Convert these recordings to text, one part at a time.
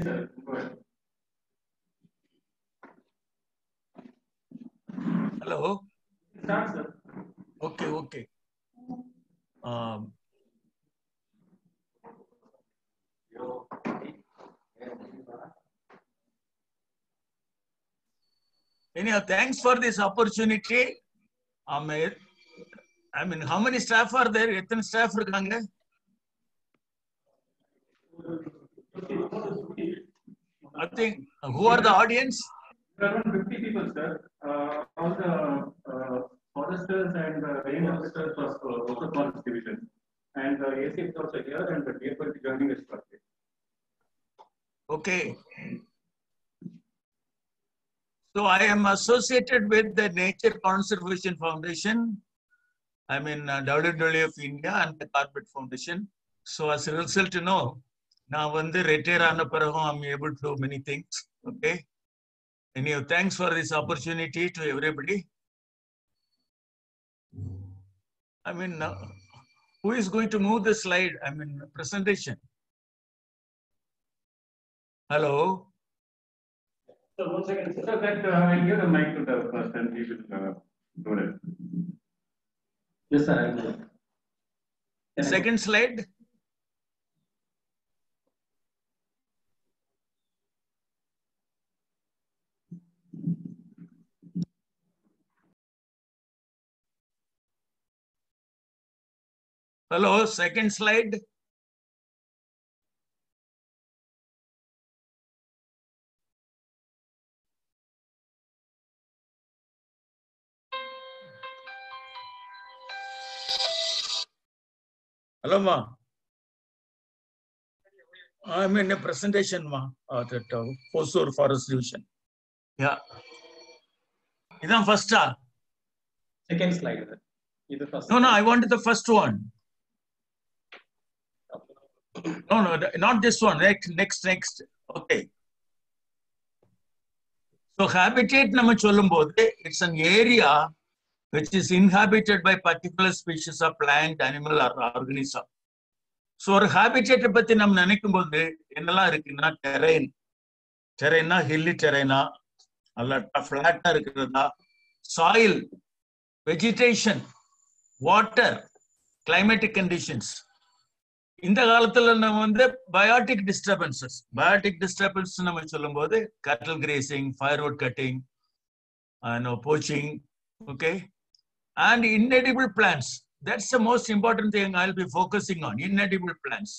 Sir, go ahead. Hello. Start, sir. Okay. Anyhow, thanks for this opportunity. I mean, how many staff are there? எத்தனை staff இருக்காங்க? I think, who are the audience? Around 50 people, sir. All the foresters and range officers of also forest division. And AC is also here and the DF will be joining us shortly. Okay. So I am associated with the Nature Conservation Foundation. I'm in WWF India and the Carpet Foundation. So as a result, you know, now when the retire on I'm able to do many things. Okay. Anyhow, thanks for this opportunity to everybody. I mean, who is going to move the slide? I mean, presentation. Hello. So 1 second, sir. That I'll give the mic to the person. He will do it. Yes, sir. I will. Second slide. Hello, second slide. Hello, ma. I'm in a presentation, ma, at Hosur Forest Division. Yeah. Is first? Second slide. Either first. No, I wanted the first one. No, not this one. Next. Okay. So habitat nama chollumbodhu, it's an area which is inhabited by particular species of plant, animal or organism. So ஒரு habitat பத்தி நம்ம நினைக்கும்போது என்னெல்லாம் இருக்குன்னா terrain hilly terrain அல்ல flat இருக்கிறதா, soil, vegetation, water, climatic conditions. இந்த காலத்துல நம்ம வந்து பயோட்டிக் டிஸ்டர்பன்ஸ் நம்ம சொல்லும்போது cattle grazing, firewood cutting, poaching, okay, and inedible plants. That's the most important thing I'll be focusing on. Inedible plants,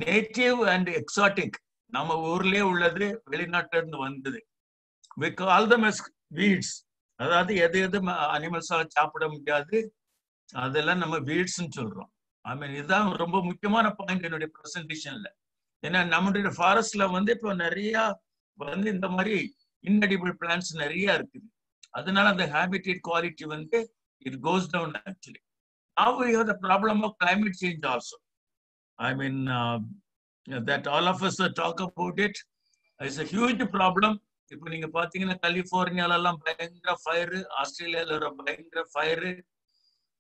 native and exotic. நம்ம ஊர்லயே உள்ளது, வெளிநாட்டுல இருந்து வந்தது. We call them as weeds. அதாவது எது அனிமல்ஸா சாப்பிட முடியாது, அதெல்லாம் நம்ம வீட்ஸ்ன்னு சொல்றோம். I mean, இதுதான் ரொம்ப முக்கியமான பாயிண்ட் என்னுடைய பிரசன்டேஷன்ல. ஏன்னா நம்மளுடைய ஃபாரஸ்ட்ல வந்து இப்போ நிறைய வந்து இந்த மாதிரி இன்எடிபிள் பிளான்ட்ஸ் நிறைய இருக்குது. அதனால அந்த ஹேபிடேட் குவாலிட்டி வந்து it goes down actually. Now we have the problem of climate change also. I mean, that all of us talk about it. It's a huge problem. இப்போ நீங்க பாத்தீங்கன்னா கலிபோர்னியால எல்லாம் பயங்கர ஃபயர், ஆஸ்திரேலியால பயங்கர ஃபயர்.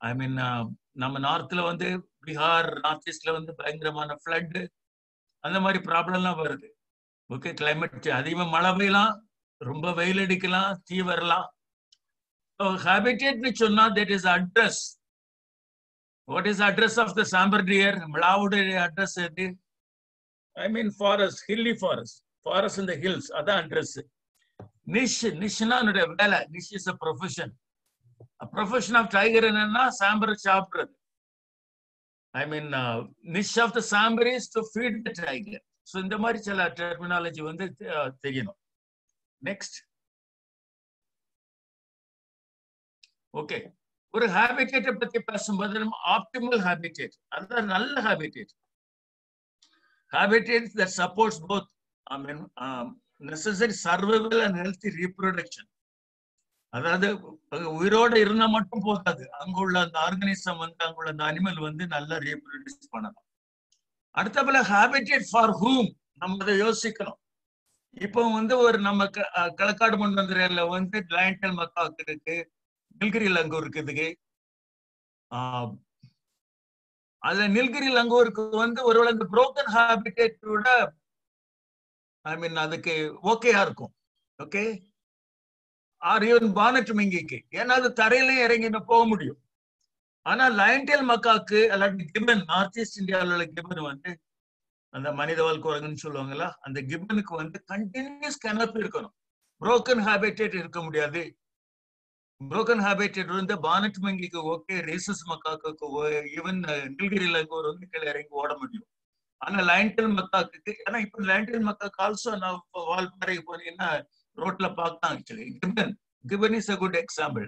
ஐ மீன் நம்ம நார்த்ல வந்து பீகார், நார்த் ஈஸ்ட்ல வந்து பயங்கரமான ஃப்ளட், அந்த மாதிரி ப்ராப்ளம்லாம் வருது. ஓகே, கிளைமேட் அதிகமாக மழை பெய்யலாம், ரொம்ப வெயில் அடிக்கலாம், தீ வரலாம். ஹேபிடேட்னு சொன்னா that is address. What is address of the sambar deer? மிளாவுடைய அட்ரஸ் எது? I mean forest, hilly forest in the hills, அதான் அட்ரஸ். நிஷ்னா என்னுடைய வேலை. Niche is a profession. Profession of tiger என்னன்னா சாம்பர் சாப்பிடுறது. I mean niche of the sambar is to feed the tiger. So இந்த மாதிரி சில டெர்மினாலஜி வந்து தெரியணும். நெக்ஸ்ட். ஓகே, ஒரு ஹேபிடேட்டை பத்தி பேசும்போது நம்ம ஆப்டிமல் ஹேபிடேட், அதுதான் நல்ல habitat. Habitat that supports both necessary survival and healthy reproduction. அதாவது உயிரோடு இருந்தா மட்டும் போதாது, அங்குள்ள அந்த ஆர்கனிசம் வந்து அங்குள்ள அந்த அனிமல் வந்து நல்லா ரீப்ரொடியூஸ் பண்ணலாம். அடுத்தபோல ஹேபிடேட் ஃபார் ஹூம் நம்ம அதை யோசிக்கணும். இப்போ வந்து ஒரு நம்ம களக்காடு மண்டலத்துல வந்து லயன்டல் மக்காக்கு இருக்கு, நில்கிரி லங்கூர் இருக்குதுக்கு. அதுல நில்கிரி லங்கூருக்கு வந்து ஒருவேளை இந்த புரோக்கன் ஹேபிடேட்டோட ஐ மீன் அதுக்கு ஓகேயா இருக்கும். ஓகே, ஆர் ஈவன் பானட் மிங்கிக்கு, ஏன்னா அது தரையிலையும் இறங்கி போக முடியும். ஆனா லயன்டெயில் மக்காக்கு அல்லாட்டி கிபன், நார்த் ஈஸ்ட் இந்தியாவில் உள்ள கிபன் வந்து அந்த மனிதவாழ் குரங்குன்னு சொல்லுவாங்களா, அந்த கிபனுக்கு வந்து கண்டினியூஸ் கெனப் இருக்கணும். புரோக்கன் ஹேபிடேட் இருக்க முடியாது. புரோக்கன் ஹேபிடேட் வந்து பானட் மங்கிக்கு ஓகே, ரேசஸ் மக்காக்கு ஈவன் நீலகிரியில ஒரு வந்து கீழே இறங்கி ஓட முடியும். ஆனா லயன்டெயில் மக்காக்கு, ஏன்னா இப்ப லயன்டெயில் மக்காக்கு ஆல்சோ நான் வால்பாறைக்கு போனீங்கன்னா ரோட்ல பார்க்கலாம். Actually gibbon is a good example.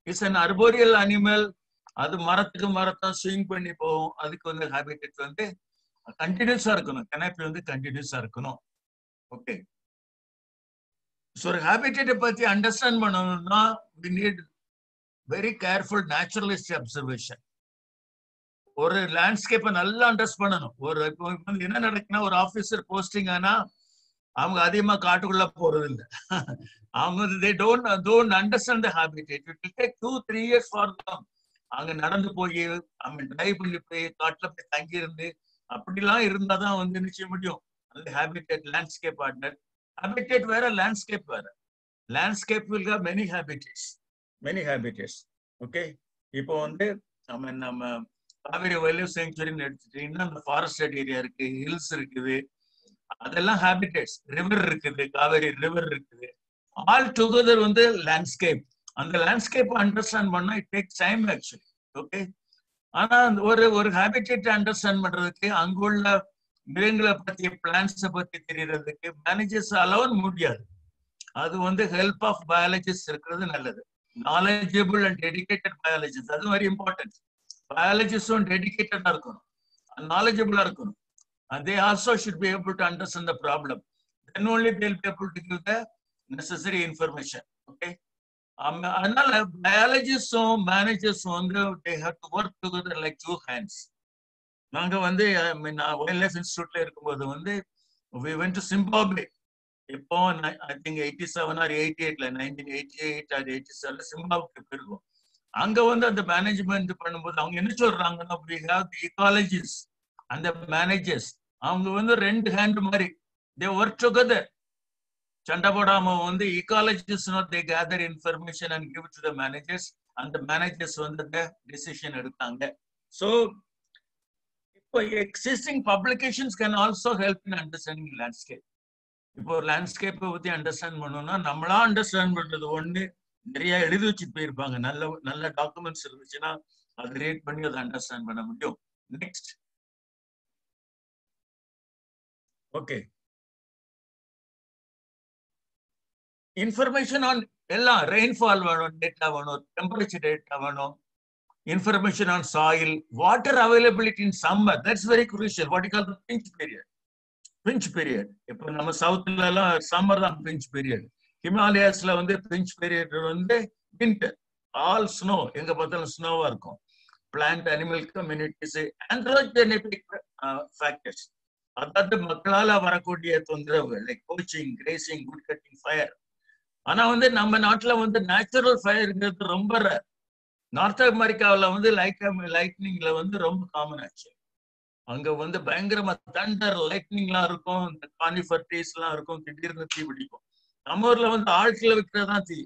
It's an arboreal animal. அது மரத்துக்கு மரத்தான் ஸ்விங் பண்ணி போகும். அதுக்கு வந்து ஹேபிடேட் வந்து கண்டினியூஸா இருக்கணும். கெனப்பி வந்து கண்டினியூஸா இருக்கணும். ஓகே, ஸோ ஒரு ஹேபிடேட்டை பத்தி அண்டர்ஸ்டாண்ட் பண்ணணும்னா we need very careful naturalist observation. ஒரு லேண்ட்ஸ்கேப்பை நல்லா அண்டர்ஸ்ட் பண்ணணும். ஒரு இப்போ வந்து என்ன நடக்குன்னா, ஒரு ஆபீசர் போஸ்டிங் ஆனா அவங்க அதிகமா காட்டுக்குள்ள போறது இல்லை. அவங்க வந்து they don't understand the habitat. It will take 2-3 years for them. அங்க நடந்து போய் டிரைவ் பண்ணி போய் காட்டுல போய் தங்கி இருந்து அப்படிலாம் இருந்தாதான் வந்து நிச்சய முடியும். அந்த ஹேபிடேட் லேண்ட்ஸ்கேப் ஆர்டர். ஹேபிடேட் வேற, லேண்ட்ஸ்கேப் வேற. Landscape will have many habitats. Okay, இப்போ வந்து நம்ம காவேரி வைல்ட் லைஃப் சேங்சுரின்னு எடுத்துட்டீங்கன்னா அந்த ஃபாரஸ்டட் ஏரியா இருக்கு, ஹில்ஸ் இருக்குது, அதெல்லாம் ஹேபிடேட்ஸ். ரிவர் இருக்குது, காவேரி ரிவர் இருக்குது. ஆல் டுகெதர் வந்து லேண்ட்ஸ்கேப். அந்த லேண்ட்ஸ்கேப் அண்டர்ஸ்டாண்ட் பண்ணா it takes time actually. Okay, ஆனா ஒரு ஹேபிடேட் அண்டர்ஸ்டாண்ட் பண்றதுக்கு, அங்குள்ள மிருகங்களை பத்தி, பிளான்ஸை பத்தி தெரியறதுக்கு மேனேஜர்ஸ் அலோன் முடியாது. அது வந்து ஹெல்ப் ஆஃப் பயாலஜிஸ்ட் இருக்கிறது நல்லது. நாலேஜபிள் அண்ட் டெடிகேட்டட் பயாலஜிஸ்ட், அது வெரி இம்பார்ட்டன்ட். பயாலஜிஸ்டும் டெடிகேட்டடா இருக்கணும், நாலேஜபிளா இருக்கணும். They also should be able to understand the problem. Then only they'll be able to give the necessary information. Okay. அதனால பயாலஜிஸ்டும் மேனேஜர்ஸும் வந்து they have to work together like two hands. நாங்க வந்து wild life இன்ஸ்டிடியூட்ல இருக்கும்போது வந்து we went to Zimbabwe. இப்போ I think 87 or 88ல 1988 or 87 Zimbabwe போயிருக்கோம். அங்க வந்து அந்த மேனேஜ்மெண்ட் பண்ணும்போது அவங்க என்ன சொல்றாங்கன்னா, we have the ecologists and the managers. அவங்க வந்து ரெண்டு ஹேண்ட் மாதிரி they work together. சண்டை போடாம வந்து ecologists they gather information and give it to the managers, and the managers வந்து the decision எடுத்தாங்க. So இப்போ existing publications can also help in understanding landscape. இப்போ லேண்ட்ஸ்கேப்பை பத்தி அண்டர்ஸ்டாண்ட் பண்ணணும்னா நம்மளா அண்டர்ஸ்டாண்ட் பண்றது ஒண்ணு, நிறைய எழுதி வச்சுட்டு போயிருப்பாங்க. நல்ல டாக்குமெண்ட்ஸ் இருந்துச்சுன்னா அதை ரீட் பண்ணி அதை அண்டர்ஸ்டாண்ட் பண்ண முடியும். நெக்ஸ்ட், ஓகே, இன்ஃபர்மேஷன் ஆன் எல்லாம், ரெயின்ஃபால் வேணும், டேட்டா வேணும், டெம்பரேச்சர் டேட்டா வேணும், information on soil, water availability in summer. That's very crucial. What you call the pinch period. இப்போ நம்ம சவுத்ல எல்லாம் சம்மர் தான் pinch period. ஹிமாலயாஸ்ல வந்து pinch period வந்து winter. All snow. எங்க பார்த்தாலும் ஸ்னோவா இருக்கும். Plant animal communities, anthropogenic factors. அதாவது மக்களால வரக்கூடிய தொந்தரவு, like poaching, grazing, good cutting, fire. ஆனா வந்து நம்ம நாட்டுல வந்து நேச்சுரல் ஃபயர்ங்கிறது ரொம்ப ரேர். நார்த் அமெரிக்காவில் வந்து லைட்னிங்ல வந்து ரொம்ப காமன் ஆச்சு. அங்க வந்து பயங்கரமா தண்டர் லைட்னிங்லாம் இருக்கும், இந்த கானிஃபர் ட்ரீஸ் எல்லாம் இருக்கும், திடீர்னு தீ பிடிக்கும். நம்ம ஊர்ல வந்து ஆட்களை விற்கிறதான் தீ.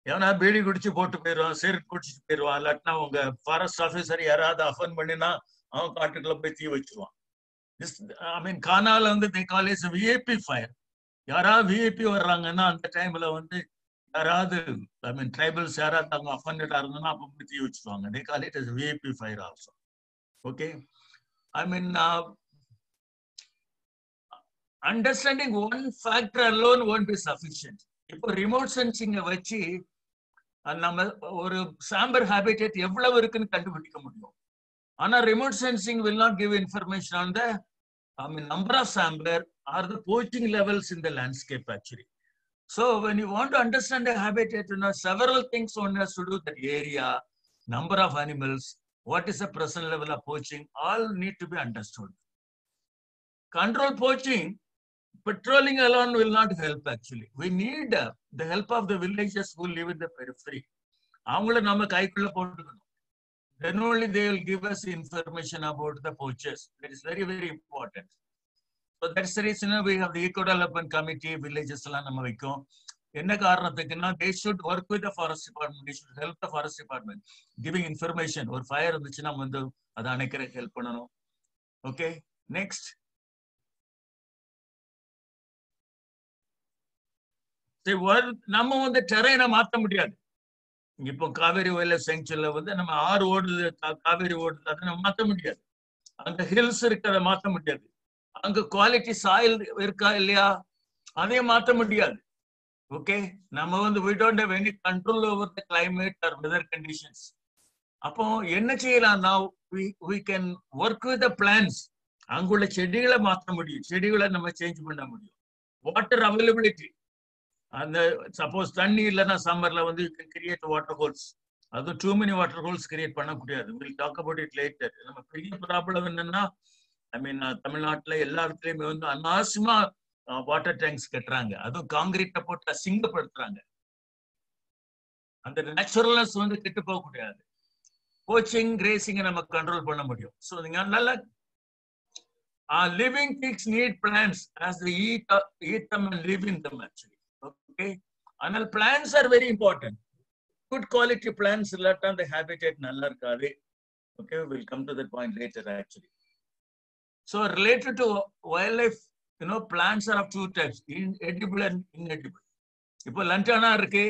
ஏன்னா பீடி குடிச்சு போட்டு போயிடுவான், சிகரெட் குடிச்சிட்டு போயிடுவான், இல்லாட்டினா உங்க ஃபாரஸ்ட் ஆஃபீஸர் யாராவது அஃபன் பண்ணினா அவன் காட்டுக்குள்ள போய் தீ வச்சுருவான். ஐ மீன் கானால வந்து they call it VIP fire. யாராவது விஐபி வர்றாங்கன்னா அந்த டைம்ல வந்து யாராவது ஐ மீன் ட்ரைபல்ஸ் யாராவது அவங்க அஃபண்டடா இருந்தோம்னா அப்போ போய் தீ வச்சுருவாங்க. they call it as VIP fire also. Okay, I mean understanding one factor alone won't be sufficient. இப்போ ரிமோட் சென்சிங்கை வச்சு நம்ம ஒரு சாம்பர் ஹேபிடேட் எவ்வளவு இருக்குன்னு கண்டுபிடிக்க முடியும். ஆனா remote sensing will not give information on the number of sambar or the poaching levels in the landscape actually. So when you want to understand a habitat, you know, several things one has to do: that area, number of animals, what is the present level of poaching, all need to be understood. Control poaching, patrolling alone will not help actually. We need the help of the villagers who live in the periphery. அவங்கள நம்ம கைக்குள்ள போட்டுக்கணும். Then only they will give us information about the poachers. That is very, very important. So that's the reason we have the eco development committee, villages எல்லாம் நம்ம வைக்கும். என்ன காரணத்துக்குன்னா they should work with the forest department, they should help the forest department, giving information. ஒரு fire இருந்துச்சுன்னா வந்து அதை அணைக்கிற help பண்ணணும். Okay, next. நம்ம வந்து டெரைனை மாற்ற முடியாது. இப்போ காவேரி வைல்ட் செஞ்சுரியில வந்து நம்ம ஆறு ஓடுது, காவேரி ஓடுது, அதை நம்ம மாற்ற முடியாது. அங்க ஹில்ஸ் இருக்கு, அதை மாற்ற முடியாது. அங்க குவாலிட்டி சாயில் இருக்கா இல்லையா, அதையும் மாற்ற முடியாது. ஓகே, நம்ம வந்து we don't have any control over the climate or weather conditions. அப்போ என்ன செய்யலாம்னா we can work with the plants. அங்குள்ள செடிகளை மாற்ற முடியும், செடிகளை நம்ம சேஞ்ச் பண்ண முடியும். வாட்டர் அவைலபிலிட்டி, அந்த சப்போஸ் தண்ணி இல்லைன்னா சம்மர்ல வந்து you can create water holes. அது too many water holes create பண்ண முடியாது. Will talk about it later. நம்ம பெரிய ப்ராப்ளம் என்னன்னா, ஐ மீன் தமிழ்நாட்டுல எல்லா இடத்துலயுமே வந்து அனாவசியமா வாட்டர் டேங்க்ஸ் கட்டுறாங்க, அதுவும் காங்கிரீட்டை போட்டு அசிங்கப்படுத்துறாங்க. அந்த நேச்சுரல்னஸ் வந்து கெட்டு போக கூடாது. போச்சிங், கிரேசிங்கை நம்ம கண்ட்ரோல் பண்ண முடியும். ஸோ நீங்க நல்ல living things need plans as they eat them and live in them actually. Okay, and plants are very important. Good quality plants illata the habitat nalla irukade. Okay, we'll come to that point later actually. So related to wildlife, you know, plants are of two types, edible and inedible. இப்போ லண்டானா இருக்கு,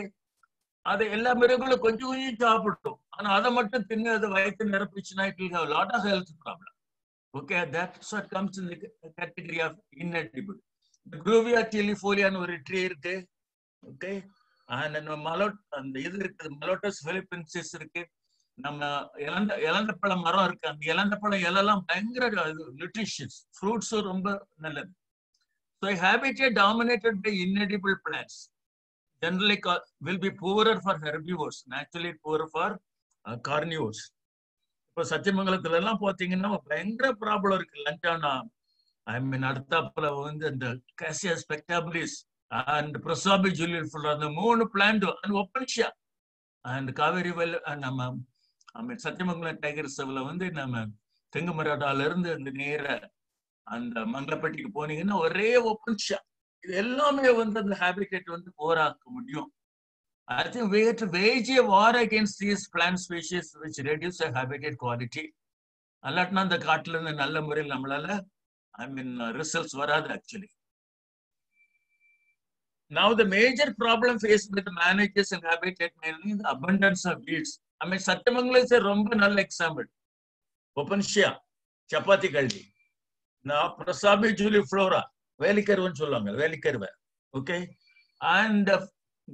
அது எல்லா மிருகங்களும் கொஞ்சம் கொஞ்சம் சாப்பிடும். ஆனா அதை மட்டும் தின்னு அதை வயிற்று நிரப்பிச்சுன்னா it will have a lot of health problem. Okay, that's what comes in the category of inedible. The Gruvia tilifolia ஒரு ட்ரீ இருக்கு. ஓகே, அந்த இது இருக்குது, மலோட்டஸ் பிலிப்பென்சிஸ் இருக்கு. நம்ம இலந்த பழம் மரம் இருக்கு, அந்த இலந்த பழம் இலெல்லாம் பயங்கர நியூட்ரிஷியஸ், ஃப்ரூட்ஸும் ரொம்ப நல்லது. So habitat dominated by inedible plants generally will be poorer for herbivores, naturally poorer for carnivores. இப்போ சத்தியமங்கலத்துல எல்லாம் பார்த்தீங்கன்னா பயங்கர ப்ராப்ளம் இருக்கு. லண்டானா, ஐ மீன் அடுத்தாப்புல வந்து இந்த Kezia ஸ்பெக்டாபிலிஸ் and Prasabi Julian Fuller, the moon plant and Opensia and Kaveri well and Satyamangalam Tiger Savla வந்து நம்ம தெங்குமராடால இருந்து இந்த நேர அந்த மங்களப்பட்டிக்கு போனீங்கன்னா ஒரே ஓப்பன்ஷா. இது எல்லாமே வந்து அந்த ஹேபிடேட் வந்து போராக்க முடியும். I think we have to wage a war against these plant species which reduce the habitat quality. அல்லாட்டினா அந்த காட்டுல இருந்து நல்ல முறையில் நம்மளால ரிசல்ட்ஸ் வராது actually. Now the major problem faced with the managers and habitat management is the abundance of weeds. I mean, Satyamangalam is a ரொம்ப நல்ல example. Opensia, Chapati Kaldi. Now Prasabi juliflora, Velikarvan சொல்லுவாங்க, Velikarva. Okay, and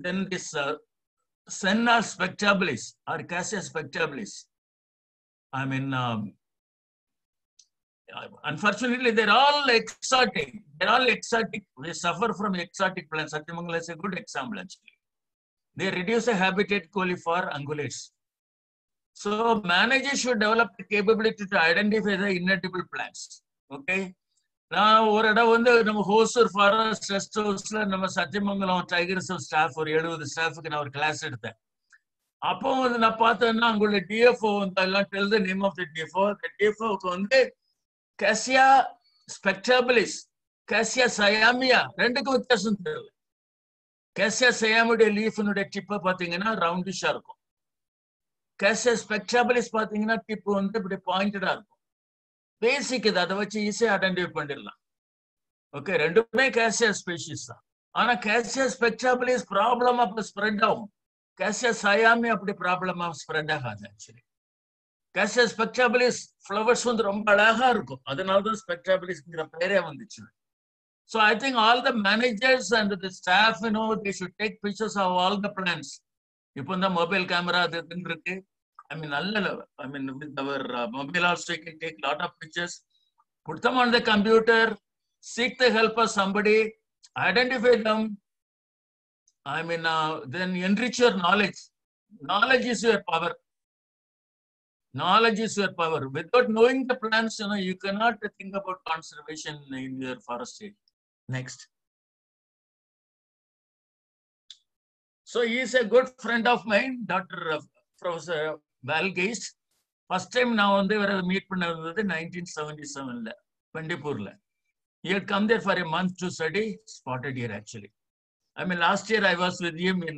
then this Senna spectabilis or Cassia spectabilis. I mean, unfortunately, they're all exotic. They're all exotic. We suffer from exotic plants. Satyamangalam is a good example, actually. They reduce the habitat quality for ungulates. So, managers should develop the capability to identify the inedible plants. Okay? Now, ஒரு இடம் வந்து நம்ம Hosur forest rest ஹவுஸ்ல நம்ம Sathyamangalam tiger reserve staff ஒரு 70 ஸ்டாஃபுக்கு நான் ஒரு class எடுத்தேன். அப்போ வந்து நான் பார்த்தேன்னா அங்குள்ள டிஎஃப்ஓ வந்து எல்லாம் tell the name of the DFO. டிஎஃப்ஓக்கு வந்து Cassia spectabilis, Cassia siamia, ரெண்டுக்கும் வித்தியாசம் தெரியல. Cassia siamia லீஃப்னுடைய டிப்பை பார்த்தீங்கன்னா ரவுண்டிஷா இருக்கும். Cassia spectabilis பார்த்தீங்கன்னா டிப்பு வந்து இப்படி பாயிண்டடா இருக்கும். பேசிக் இது, அதை வச்சு ஈஸியா ஐடென்டிஃபை பண்ணிடலாம். ஓகே, ரெண்டுமே Cassia ஸ்பீஷிஸ் தான். ஆனா Cassia spectabilis ப்ராப்ளம் அப்ப ஸ்ப்ரெட் ஆகும். Cassia siamia அப்படி ப்ராப்ளமா ஸ்ப்ரெட் ஆகாது ஆக்சுவலி. Cassia spectabilis flowers வந்து ரொம்ப அழகா இருக்கும், அதனாலதான் spectabilisங்கிற பேரே வந்துச்சு. So I think all the managers and the staff, you know, they should take pictures of all the plants. இப்போ இந்த மொபைல் கேமரா அது இருக்கு. I mean, with our mobile also you can take a lot of pictures, put them on the computer, seek the help of somebody, identify them. I mean, then enrich your knowledge. Knowledge is your power. Knowledge is your power. Without knowing the plants, you know, you cannot think about conservation in your forest area. Next. So he is a good friend of mine, Dr. Professor Valgeist. First time நான் வந்து இவரை meet பண்ணது 1977ல பண்டிப்பூர்ல. He had come there for a month to study, spotted here actually. I mean, last year I was with him in,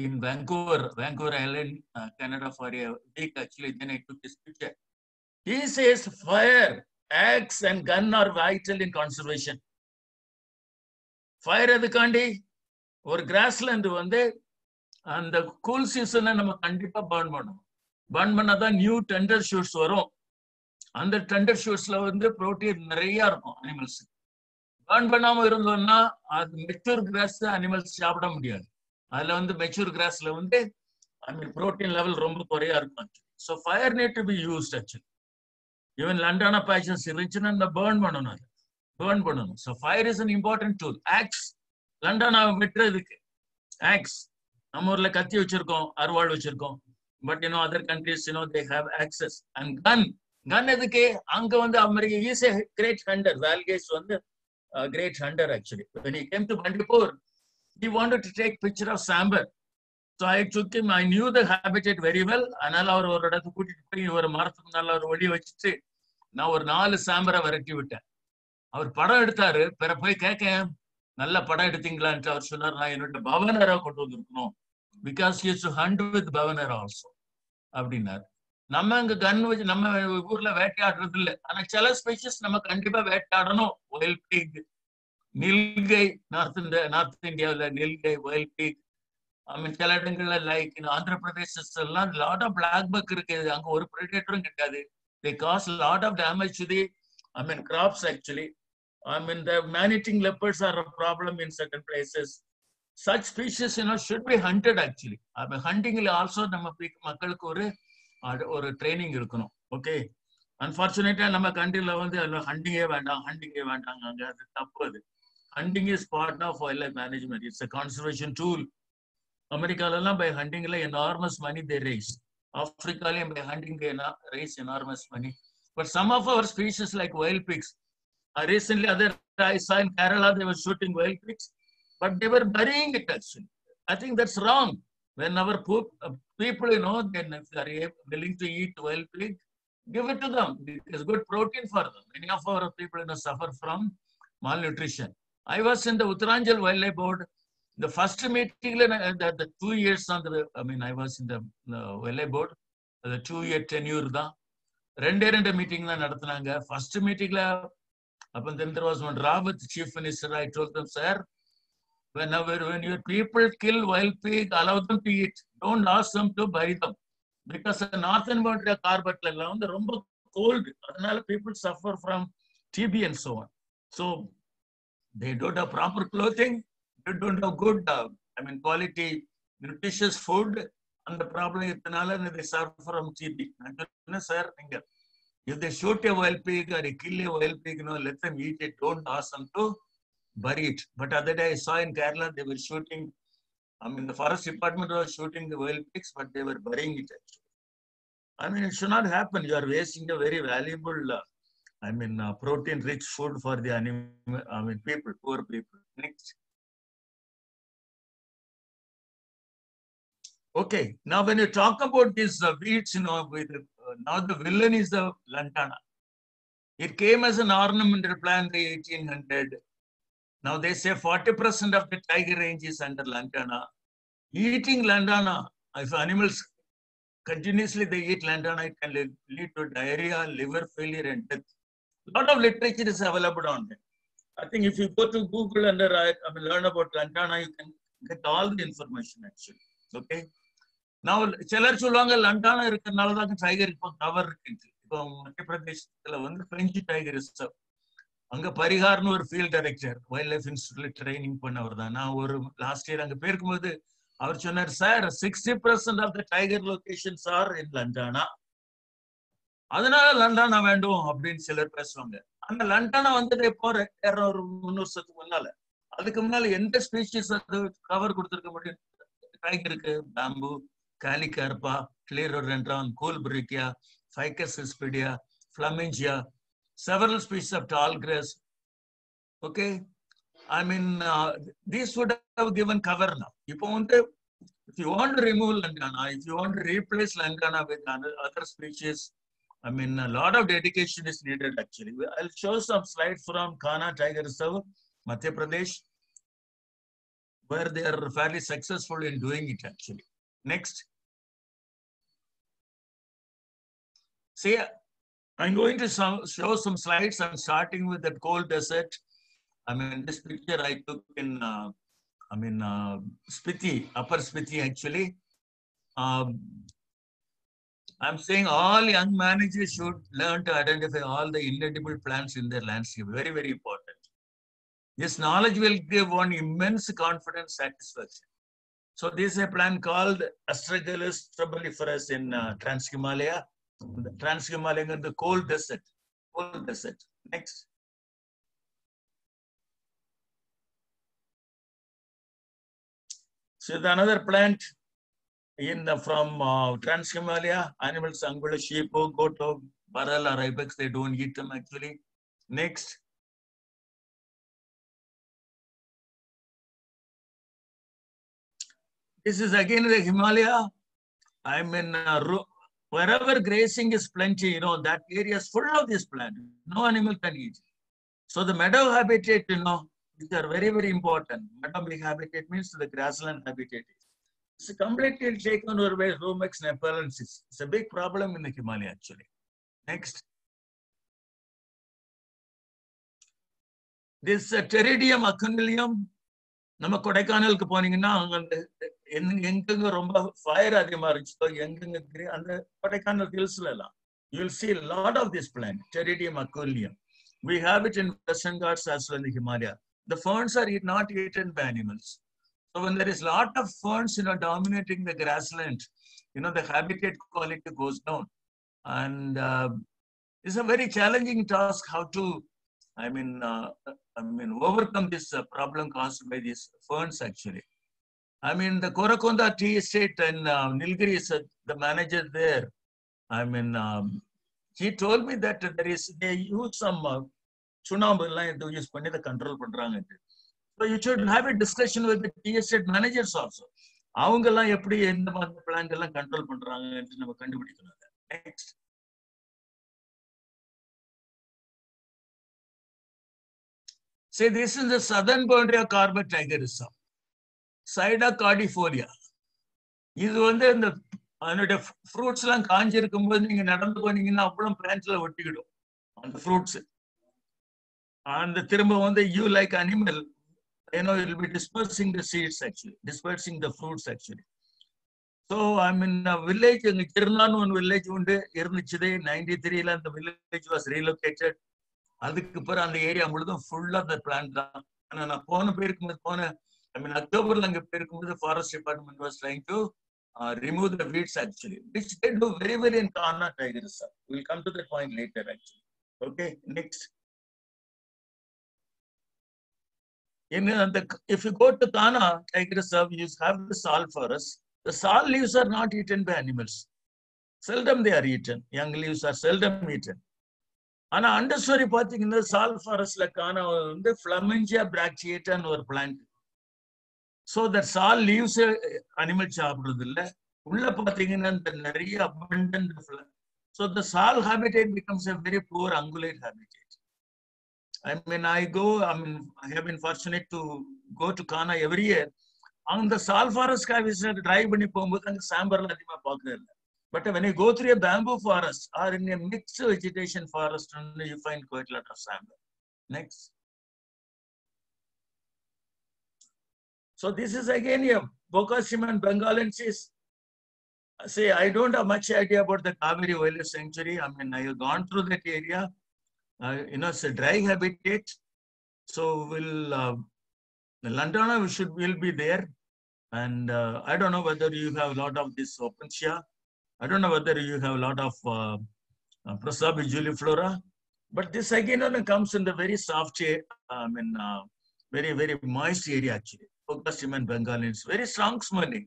in Vancouver Island, Canada for a week actually. Then I took his picture. He says fire, axe and gun are vital in conservation. Fire எதுக்காண்டி ஒரு grassland வந்து அந்த cool சீசனை நம்ம கண்டிப்பா burn பண்ணணும். Burn பண்ணாதான் new tender shoots வரும். அந்த டெண்டர் ஷூட்ஸ்ல வந்து புரோட்டீன் நிறைய இருக்கும் அனிமல்ஸ். பர்ன் பண்ணாம இருந்தோம்னா அது மெச்சூர் கிராஸ் அனிமல்ஸ் சாப்பிட முடியாது. அதுல வந்து மெச்சூர் கிராஸ்ல வந்து புரோட்டீன் லெவல் ரொம்ப குறையா இருக்கும். So fire need to be used actually. Even lantana patches இருந்துச்சுன்னா இந்த பர்ன் பண்ணணும், அது பர்ன் பண்ணணும். So fire is an important tool. Axe lantana வெட்டுறதுக்கு ஆக்ஸ், நம்ம ஊர்ல கத்தி வச்சிருக்கோம், அருவாள் வச்சிருக்கோம். But other countries they have axes. And gun எதுக்கு? அங்க வந்து America is a great hunter. வால்கேஸ் வந்து great hunter actually. When he came to Bandipur, he wanted to take picture of sambar. So I took him. I knew the habitat very well. அதனால அவர் ஒரு இடத்துக்கு கூட்டிட்டு போய் ஒரு மரத்துக்கு நல்ல ஒரு ஒளி வச்சுட்டு நான் ஒரு 4 சாம்பரை விரட்டி விட்டேன். அவர் படம் எடுத்தாரு. பிற போய் கேட்க, நல்ல படம் எடுத்தீங்களான்ட்டு அவர் சொன்னார், நான் என்னோட பவனரா கொண்டு வந்திருக்கணும். Because he used to hunt with Pavnar also அப்படின்னாரு. நம்ம இங்க கன் வச்சு நம்ம ஊர்ல வேட்டையாடுறது இல்லை. ஆனா சில ஸ்பீஷஸ் நம்ம கண்டிப்பா வேட்டையாடணும். ஒயில் பிக், நில்கை, நார்த் இந்தியாவில் நில்கை, ஒயில் பிக். சில இடங்கள்ல லைக் ஆந்திர பிரதேசஸ் எல்லாம் லாட் ஆஃப் பிளாக் பக் இருக்கு. அங்க ஒரு பிரெடேட்டரும் கிடையாது. they cause lot of damage to the crops actually. The man-eating leopards are a problem in certain places. Such species should be hunted actually. Hunting also நம்ம மக்களுக்கு ஒரு training இருக்கணும். Okay, அன்பார்ச்சுனேட்டா நம்ம கண்ட்ரில வந்து ஹண்டிங்கே வேண்டாம் அங்க அது தப்பு. அது hunting is part of wild life management. It's a conservation tool. அமெரிக்கால எல்லாம் பை ஹண்டிங்ல enormous money they raise. ஆப்பிரிக்காலையும் by hunting they raise enormous money. But some of our species like wild pigs, recently I saw in Kerala they were shooting wild pigs, but they were burying it actually. I think that's wrong. When our people, then if they are willing to eat wild pig, give it to them. It's good protein for them. Many of our people suffer from malnutrition. I was in the Uttaranchal Wildlife Board. The first meeting, the 2 years on the, I was in the Wildlife Board, the 2-year tenure da. ரெண்டு meeting தான் நடத்தினாங்க. First மீட்டிங்ல then there was one Rawat, chief minister. I told them, sir, when your people kill wild pig, allow them to eat. Don't ask them to bury them. Because the northern boundary carbet வந்து ரொம்ப cold. அதனால people suffer from TB and so on. So they don't have proper clothing. They don't have good, quality, nutritious food. And the problem இதனால they suffer from TB. நான் சொன்னேன், sir, if they shoot a wild pig or they kill a wild pig, let them eat it. Don't ask them to bury it. But other day I saw in Kerala, they were shooting, the forest department was shooting the wild pigs, but they were burying it actually. It should not happen. You are wasting a very valuable, protein-rich food for the people, poor people. Next. Okay, now when you talk about these weeds, now the villain is the lantana. It came as an ornamental plant in the 1800. Now they say 40% of the tiger range is under lantana. Eating lantana, if animals continuously they eat lantana, it can lead to diarrhea, liver failure, and death. A lot of literature is available on it. I think if you go to Google and learn about lantana, you can get all the information actually. Okay. Now, சிலர் சொல்லுவாங்க லண்டானா இருக்கிறதுனால தான் tiger இப்போ cover இருக்கு. இப்போ மத்திய பிரதேசத்துல வந்து பிரெஞ்சு டைகர் ரிசர்வ். அங்க பரிகார்னு ஒரு ஃபீல்ட் டைரக்டர் வைல்ட் லைஃப் இன்ஸ்டிடியூட்ல ட்ரைனிங் பண்ணவர் தான். நான் ஒரு லாஸ்ட் இயர் அங்க போயிருக்கும்போது அவர் சொன்னார், sir 60% of the tiger locations are in lantana. அதனால லண்டானா வேண்டும் அப்படின்னு சிலர் பேசுவாங்க. ஆனா லண்டானா வந்தது எப்போ ஒரு 300 வருஷத்துக்கு முன்னால. அதுக்கு முன்னால எந்த ஸ்பீஷீஸ் அது கவர் கொடுத்துருக்க முடியும்? டைகருக்கு bamboo, Calicarpa, Clerodendron, Coolbrickia, Ficus hispidia, Flamingia, several species of tall grass. Okay, these would have given cover now. If you want to remove lantana, if you want to replace lantana with other species I mean, a lot of dedication is needed actually. I'll show some slides from Kanha Tiger Reserve, Madhya Pradesh, where they are fairly successful in doing it actually. Next. See, I'm going to show some slides. I'm starting with the coal desert. I mean, this picture I took in, Spiti, Upper Spiti actually. I'm saying all young managers should learn to identify all the inedible plants in their landscape. Very, very important. This knowledge will give one immense confidence, satisfaction. So this is a plant called Astragalus stabiliferus in Trans-Himalaya. Trans-Himalayan and the coal desert. Coal desert. Next. So another plant from Trans-Himalaya, animals, angula, sheep, goat, barrel or ibex, they don't eat them actually. Next. This is again the Himalaya. I mean, wherever grazing is plenty, you know, that area is full of this plant. No animal can eat. So the meadow habitat, you know, these are very, very important. Meadow habitat means the grassland habitat. It's completely taken over by Rumex nepalensis. It's a big problem in the Himalaya actually. Next. This Pteridium aconium, நம்ம கொடைக்கானலுக்கு போனீங்கன்னா அங்க எங்கெங்க ரொம்ப fire அதிகமா இருந்துச்சோ எங்கெங்க அந்த கொடைக்கானல் ஹில்ஸ்ல எல்லாம் you will see a lot of this plant, Pteridium aconium. We have it in Western Ghats as well in the Himalaya. The ferns are not eaten by animals. So when there is a lot of ferns, you know, dominating the grassland, you know, the habitat quality goes down. And it's a very challenging task how to, overcome this problem caused by these ferns actually. I mean, the Korakonda tea estate in Nilgiri is the manager there. I mean, he told me that they use some tsunami line to use the control. So you should have a discussion with the tea estate managers also. அவங்கெல்லாம் எப்படி எந்த மாதிரி plant எல்லாம் control பண்றாங்கன்னு நம்ம கண்டுபிடிக்கணும். Next. See, this is the southern boundary of Carpet Tiger Reserve. Sida cordifolia. இது வந்து இந்த அதனுடைய ஃப்ரூட்ஸ் எல்லாம் காஞ்சி இருக்கும்போது நீங்க நடந்து போனீங்கன்னா அப்புறம் பிளான்ட்ல ஒட்டிக்கிடும் அந்த ஃப்ரூட்ஸ். அந்த திரும்ப வந்து you like animal, you know, it will be dispersing the seeds actually, dispersing the fruits actually. So I'm in a village, in Kirnan one village இருந்துச்சு 93 அந்த village was relocated. அதுக்கு அப்புறம் அந்த ஏரியா முழுதும் ஃபுல்லா அந்த பிளான்ட் தான். ஆனா நான் போன அக்டோபர்ல அங்க போயிருக்கும்போது forest department was trying to remove the weeds actually, which they do very well in Kanha Tiger Reserve. We'll come to that point later actually. Okay, next. If you go to Kanha Tiger Reserve, you have the sal forest. The sal leaves are not eaten by animals. Seldom they are eaten. Young leaves are seldom eaten. ஆனா அண்டர்ஸ்டோரி பாத்தீங்கன்னா சால் ஃபாரஸ்ட்ல Kanha வந்து Flamengia bracteata ஒரு plant. So that sal leaves animal சாப்பிடுறது இல்ல, உள்ள பாத்தீங்கன்னா நிறைய abundant. So the sal habitat becomes a very poor ungulate habitat. I have been fortunate to go to Kanha every year. அந்த sal forest drive பண்ணி போகும்போது அங்க சாம்பர்ல அதிகமா பார்க்கறது இல்லை. But when you go through a bamboo forest or in a mixed vegetation forest, you find quite a lot of sambar. Next. So this is again a Bocasimon bengalensis. See, I don't have much idea about the Kaveri Wildlife Sanctuary. I mean, I have gone through that area. You know, it's a dry habitat. So Lantana will be there. And I don't know whether you have a lot of this Opuntia. I don't know whether you have a lot of Prosopa juliflora. But this again comes in the very soft, very, very moist area actually. Bocasimon bengalensis, very strong smelling.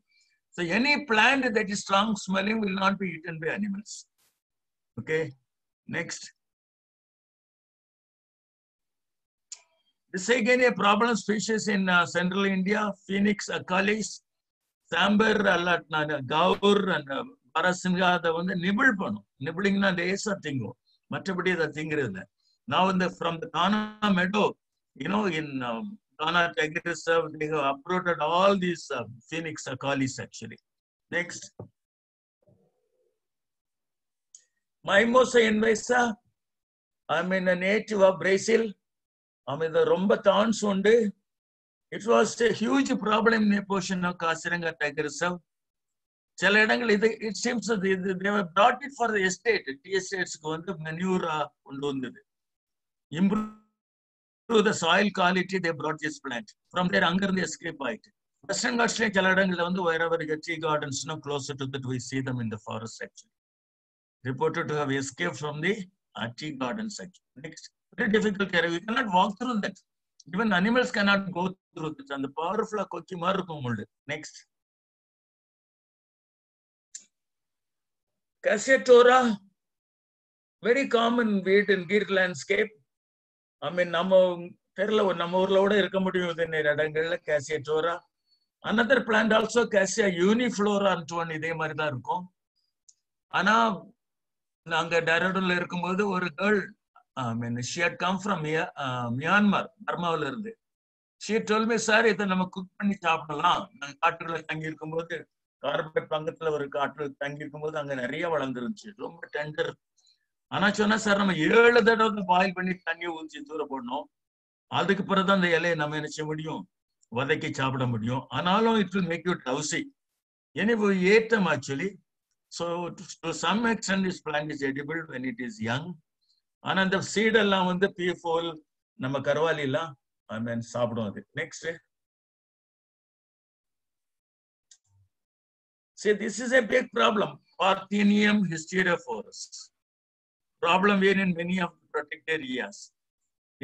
So any plant that is strong smelling will not be eaten by animals. Okay, next. This again a problem species in central India, Phoenix acalis, Sambar, Gaur, and பாரசிங்கா அதை வந்து nibble பண்ணும். நிபிளிங்னா லேசா திங்கும், மற்றபடி அதை திங்கிறது இல்லை. Now from the Ghana meadow, in Ghana Tiger Reserve, they have uprooted all these phoenix acalis actually. Next. Mimosa invasa, a native of Brazil. The romba thorns one day. It was a huge problem in a portion of Kaziranga Tiger Reserve. It seems that they have brought it for the estate. Tea estates go on the manure improve the soil quality. They brought this plant. From there, anger they escape by it. Western Ghats wherever you get tea gardens, closer to that, we see them in the forest section. Reported to have escaped from the tea garden section. Next, very difficult area. We cannot walk through that. Even animals cannot go through it. And the powerful koki marukum mold. Next. Cassia tora, very common weed in Gir landscape. Nama urla irukka mudiyum idenne idangalல Cassia tora. Another plant also Cassia uniflora antu one idhe mari da irukum. Ana nanga Daradunla irukumbodhu oru girl, she had come from Myanmar, Burma-ல இருந்து. She told me, sir, இதை நம்ம cook பண்ணி சாப்பிடலாம். நாங்கள் காட்டுல தங்கி இருக்கும்போது, corporate பங்கத்துல ஒரு காட்டுல தங்கி இருக்கும்போது அங்க நிறைய வளர்ந்துருந்துச்சு, ரொம்ப டெண்டர். ஆனா சொன்னா, சார் நம்ம 7 தடவை பாயில் பண்ணி தண்ணி ஊற்றி தூர போடணும். அதுக்கு பிறகுதான் அந்த இலையை நம்ம என்ன செய்ய முடியும், வதக்கி சாப்பிட முடியும். ஆனாலும் it will make you drowsy. Anyway, we ate them actually. So to some extent, this plant is edible when it is young. ஆனா அந்த சீட் எல்லாம் வந்து பீஃபோல் நம்ம கருவாலி எல்லாம் சாப்பிடும் அது. Next. See, this is a big problem. Parthenium hysterophorus. Problem here in many of the protected areas.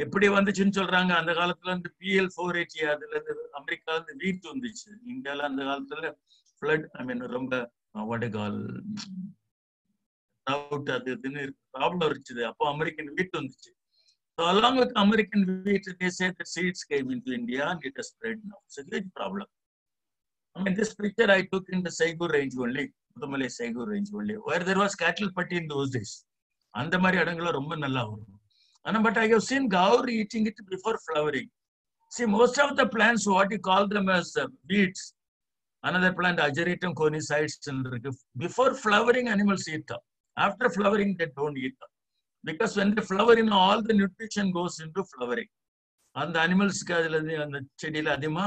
எப்படி வந்துச்சுன்னு சொல்றாங்க, அந்த காலத்துல இந்த PL480 அதுல இருந்து அமெரிக்கால இருந்து வீட் வந்துச்சு. இந்தியால அந்த காலத்துல ஃப்ளட், ரொம்ப what I call drought, அது இதுன்னு ப்ராப்ளம் இருந்துச்சு. அப்போ அமெரிக்கன் வீட் வந்துச்சு. So along with American wheat, they say the seeds came into India and it has spread now. It's a great problem. This picture I took in the Saigur range only, Mudumalai Saigur range only, where there was cattle patti in those days. அந்த மாதிரி இடங்கள்ல ரொம்ப நல்லா வரும். But I have seen gaur eating it before flowering. See, most of the plants, what you call them as weeds, another plant, Ageratum conicides, before flowering, animals eat them. After flowering, they don't eat them. Because when they flower, all the nutrition goes into flowering. And the animals, அந்த செடியில அதிகமா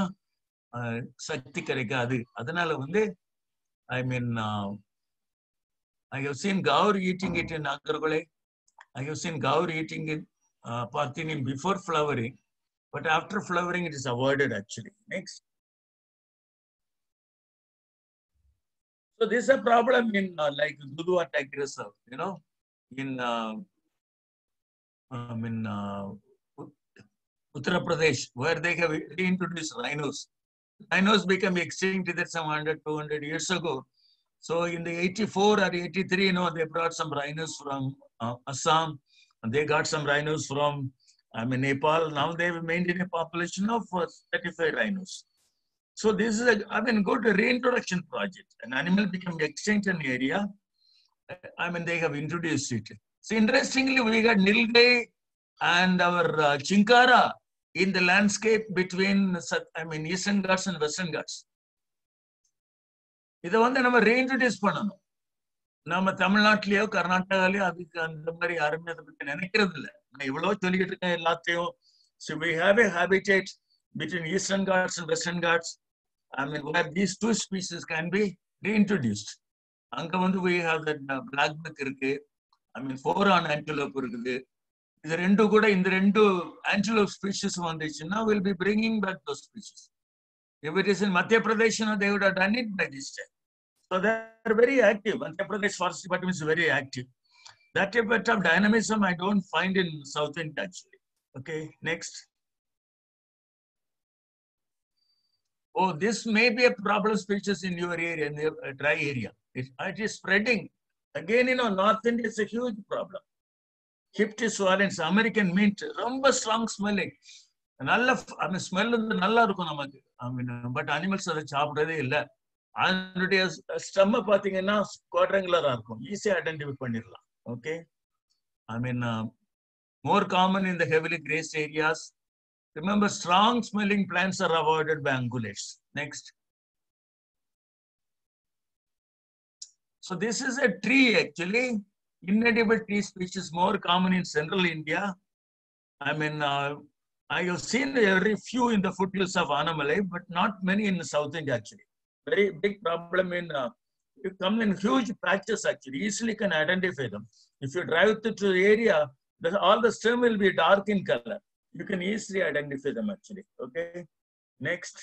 சக்தி கிடைக்காது. அதனால வந்து I have seen gaur eating it in Nagargole. I have seen gaur eating it Parthenium before flowering, but after flowering, it is avoided actually. Next. So this is a problem in like Dudhwa Tiger Reserve, in Uttar Pradesh, where they have reintroduced rhinos. Rhinos became extinct there some 100-200 years ago. So in the 84 or 83, they brought some rhinos from Assam, and they got some rhinos from Nepal. Now they have maintained a population of 35 rhinos. So this is a good reintroduction project. An animal became extinct in the area. They have introduced it. So interestingly, we got nilgai and our chinkara in the landscape between Eastern Ghats and Western Ghats. இதை வந்து நம்ம ரீஇன்ட்ரோடியூஸ் பண்ணணும். நம்ம தமிழ்நாட்டிலேயோ கர்நாடகாலேயோ அதுக்கு அந்த மாதிரி யாருமே அதை பற்றி நினைக்கிறது இல்லை. நான் இவ்வளோ சொல்லிக்கிட்டு இருக்கேன் எல்லாத்தையும். So we have a habitat between Eastern Ghats and Western Ghats. Where these two species can be reintroduced. அங்க வந்து we have that black buck இருக்கு. four-horn antelope இருக்குது. இது ரெண்டு கூட இந்த ரெண்டு antelope species வந்துச்சுன்னா we'll be bringing back those species. If it is in Madhya Pradesh, they would have done it by this time. So they are very active. Madhya Pradesh Forest Department is very active. That type of dynamism I don't find in South India actually. Okay, next. Oh, this may be a problem species in your area, in your dry area. It is spreading. Again, North India is a huge problem. Hyptis valens, American mint, ரொம்ப strong smelling. நல்ல smell வந்து நல்லா இருக்கும் நமக்கு. But animals அதை சாப்பிட்றதே இல்லை. அதனுடைய ஸ்டெம் பாத்தீங்கன்னா குவாட்ரங்குலரா இருக்கும், ஈஸியா ஐடென்டிஃபை பண்ணிடலாம். Okay, I mean more common in the heavily grazed areas. Remember, strong smelling plants are avoided by ungulates. Next. So this is a tree actually, inedible tree species more common in central India. I mean, I have seen very few in the foothills of Annamalai, but not many in South India actually. Very big problem in, you come in huge patches actually, easily can identify them. If you drive to the area, all the stem will be dark in color. You can easily identify them actually. Okay, next.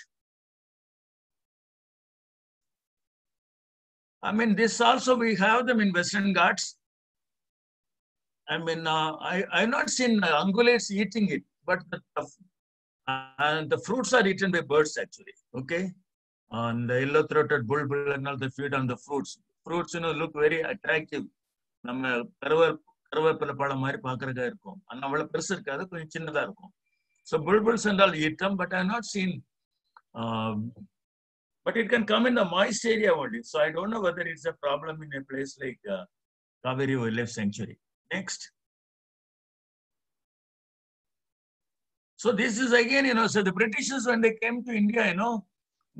I mean, this also we have them in Western Ghats. I mean, I've not seen ungulates eating it, but the fruits are eaten by birds actually. Okay, and the yellow-throated bulbul and all, they feed on the fruits. Fruits, look very attractive. நம்ம கருவேப்பிலை பழம் மாதிரி பாக்குறதா இருக்கும், ஆனா அவ்வளவு பெருசு இருக்காது, கொஞ்சம் சின்னதா இருக்கும். So bulbuls and all eat them, but I have not seen. But it can come in the moist area only. So I don't know whether it's a problem in a place like Kaveri Wildlife Sanctuary. Next. So this is again, so the Britishers, when they came to India,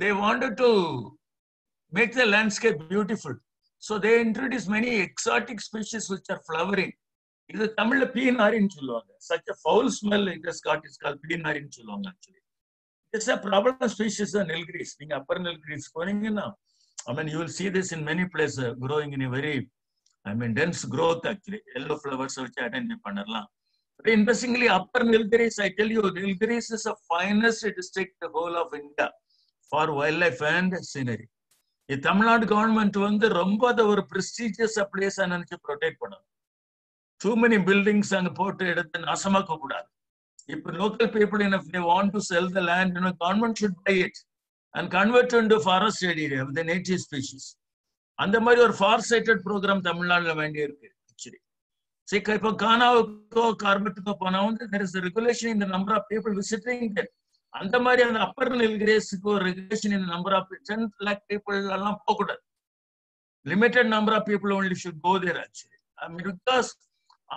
they wanted to make the landscape beautiful. So they introduced many exotic species which are flowering. This is Tamil peenarin solluvaanga. Such a foul smell it has got, it's called peenarin solluvaanga actually. It's a problem species of nilgiris. Upper nilgiris, I mean, you will see this in many places growing in a very, dense growth actually. Yellow flowers which identify pannalam. But interestingly, upper nilgiris, I tell you, nilgiris is the finest district in the whole of India for wildlife and scenery. The Tamil Nadu government வந்து ரொம்ப ஒரு prestigious place நினைச்சு protect பண்ணணும். Too many buildings அங்க போட்டு எடுத்து நாசமாக்க கூடாது. If local people, if they want to sell the land, government should buy it and convert it into forest area with the native species. அந்த மாதிரி ஒரு far-sighted program தமிழ்நாடுல வேண்டி இருக்கு actually. See, இப்போ கானாவுக்கோ கார்பெட்டுக்கோ போனா வந்து there is a regulation in the number of people visiting there. அந்த மாதிரி அந்த அப்பர் நெல்கிரேஸுக்கு ஒரு regulation in the number of 10 lakh people எல்லாம் போக கூடாது. Limited number of people only should go there actually. I mean, because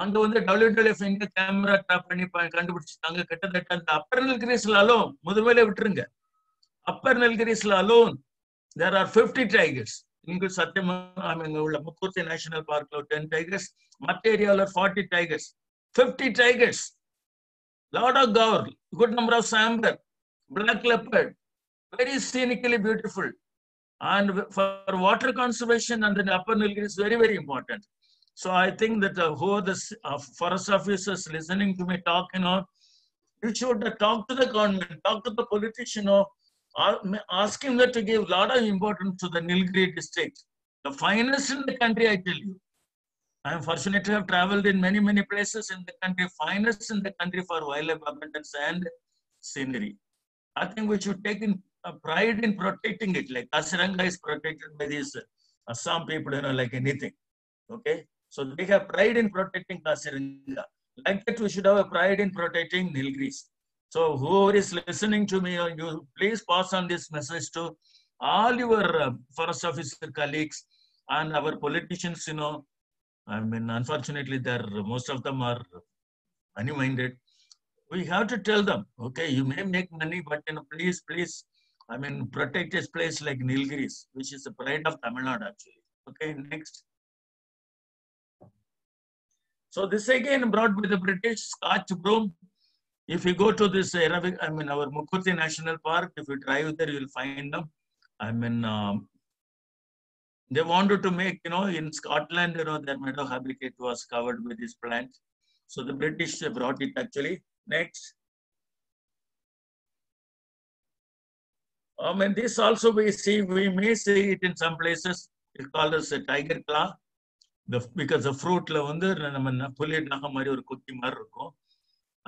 அங்க வந்து WWF எங்க கேமரா ட்ராப் பண்ணி கண்டுபிடிச்சிட்டாங்க. கிட்டத்தட்ட அந்த அப்பர் நெல்கிரீஸ்ல அலோன் முதல்ல விட்டுருங்க. அப்பர் நெல்கிரீஸ்ல அலோன் there are 50 tigers. இங்க சத்தியம் உள்ள முக்கூர்த்தி நேஷனல் பார்க்ல 10 tigers, மற்ற ஏரியால 40 tigers, 50 tigers, lot of gaur, good number of sambar, black leopard, very scenically beautiful. And for water conservation and the upper Nilgiris is very, very important. So I think that who are the forest officers listening to me talk, you should talk to the government, talk to the politician, ask him that to give a lot of importance to the Nilgiri district. The finest in the country, I tell you. I am fortunate to have traveled in many, many places in the country, finest in the country for wildlife abundance and scenery. I think we should take in pride in protecting it, like Kaziranga is protected by these Assam people, like anything. Okay, so they have pride in protecting Kaziranga. Like that, we should have a pride in protecting Nilgiris. So whoever is listening to me, you please pass on this message to all your forest officer colleagues and our politicians. I mean, unfortunately, most of them are money-minded. We have to tell them, okay, you may make money, but please, I mean, protect this place like Nilgiris, which is the pride of Tamil Nadu actually. Okay, next. So this again brought by the British, Scotch broom. If you go to this Arabic, I mean, our Mukurthi National Park, if you drive there, you will find them. I mean, they wanted to make, in Scotland, their meadow habitat was covered with this plant. So the British brought it actually. Next. I mean, this also we may see it in some places. It's called as a tiger claw. Because the fruit,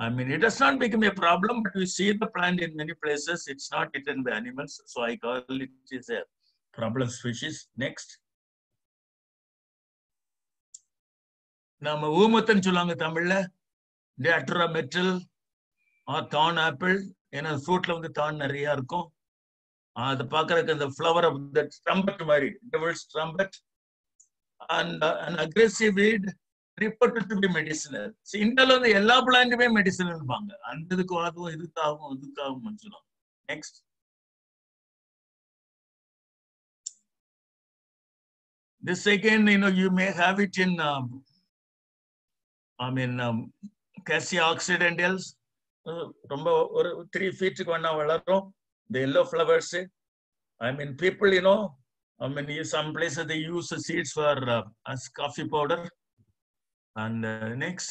I mean, it does not become a problem, but we see the plant in many places. It's not eaten by animals. So I call it is a problem species. Next. Nama ஊமத்தன் சொல்லுவாங்க தமிழ்ல, Datura metal or thorn apple. Fruitல வந்து thorn நிறைய இருக்கும். The pakrak and the flower of the trumpet married, devil's trumpet, and an aggressive weed reported to be medicinal. See, India on the yellow plant may medicinal banga. Under the Kuadu, next. This again, you may have it in, cassia occidentals. 3 feet the yellow flowers. People, some places they use the seeds for as coffee powder. And next.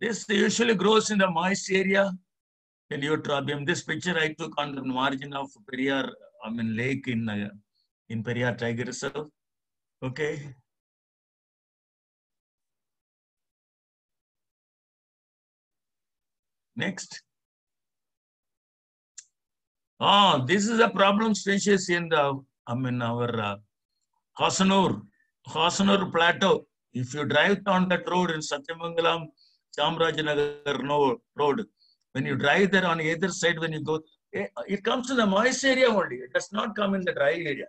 This usually grows in the moist area in Eutropium. This picture I took on the margin of Periyar, lake in Periyar Tiger Reserve. Okay. Next. This is a problem species in the, our Hosanur Plateau. If you drive on that road in Satyamangalam, Chamrajanagar road, when you drive there on either side, when you go, it comes to the moist area only. It does not come in the dry area.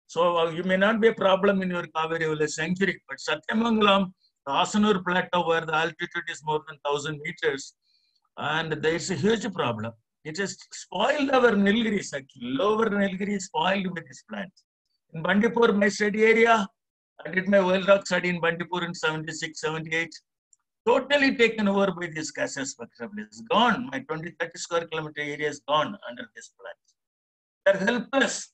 So you may not be a problem in your Kaveri Valley sanctuary, but Satyamangalam, the Hosanur Plateau, where the altitude is more than 1,000 meters, and there is a huge problem. It has spoiled our Nilgiris actually. Lower Nilgiri is spoiled with this plant. In Bandipur, my study area, I did my well rock study in Bandipur in 76, 78. Totally taken over by this Cassia spectrabilis. It's gone. My 20-30 square kilometer area is gone under this plant. They're helpless.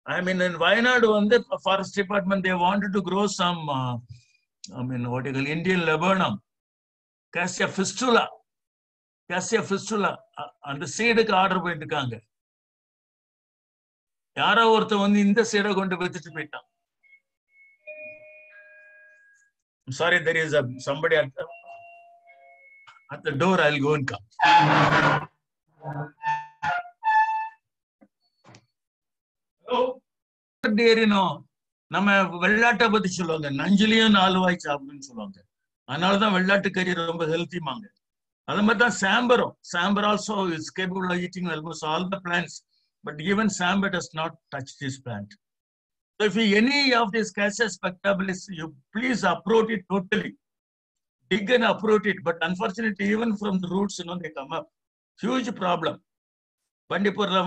In Wayanad, on the forest department, they wanted to grow some, what you call Indian laburnum, Cassia fistula. Cassia fistula. And the seed order by the Kanga. Yara or the one in the seed are going to visit it. I'm sorry, there is somebody at the door. I'll go and come. Hello. நம்ம வெள்ளாட்டை பத்தி சொல்லுவாங்க, நஞ்சிலையும் 4 வாய் சாப்பிடுன்னு சொல்லுவாங்க. அதனாலதான் வெள்ளாட்டு கறி ரொம்ப ஹெல்த்திமாங்க. அது மாதிரி தான் சாம்பரும். Sambar also is capable of eating almost all the plants, but even sambar does not touch this plant. So if any of these Cassia spectrabilis, you please uproot it totally. Dig and uproot it, but unfortunately, even from the roots, they come up. Huge problem. Bandipurla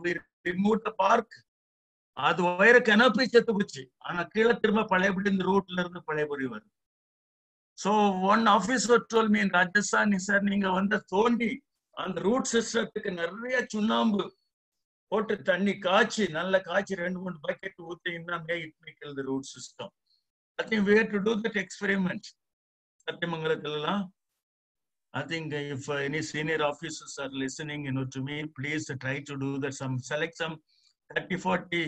we removed the park. அது வயர கனப்பி செத்து போச்சு. ஆனா கீழே திரும்ப பழையபடி இந்த ரூட்ல இருந்து பழையபடி வரும். So one officer told me in Rajasthan, he said, நீங்க தோண்டி அந்த ரூட் சிஸ்டத்துக்கு நிறைய சுண்ணாம்பு போட்டு தண்ணி காய்ச்சி நல்ல காய்ச்சி 2-3 bucket ஊத்திங்கன்னா it may kill the root system. I think we have to do that experiment. Satyamangalathala. I think if any senior officers are listening, to me, please try to do that. Select some 30-40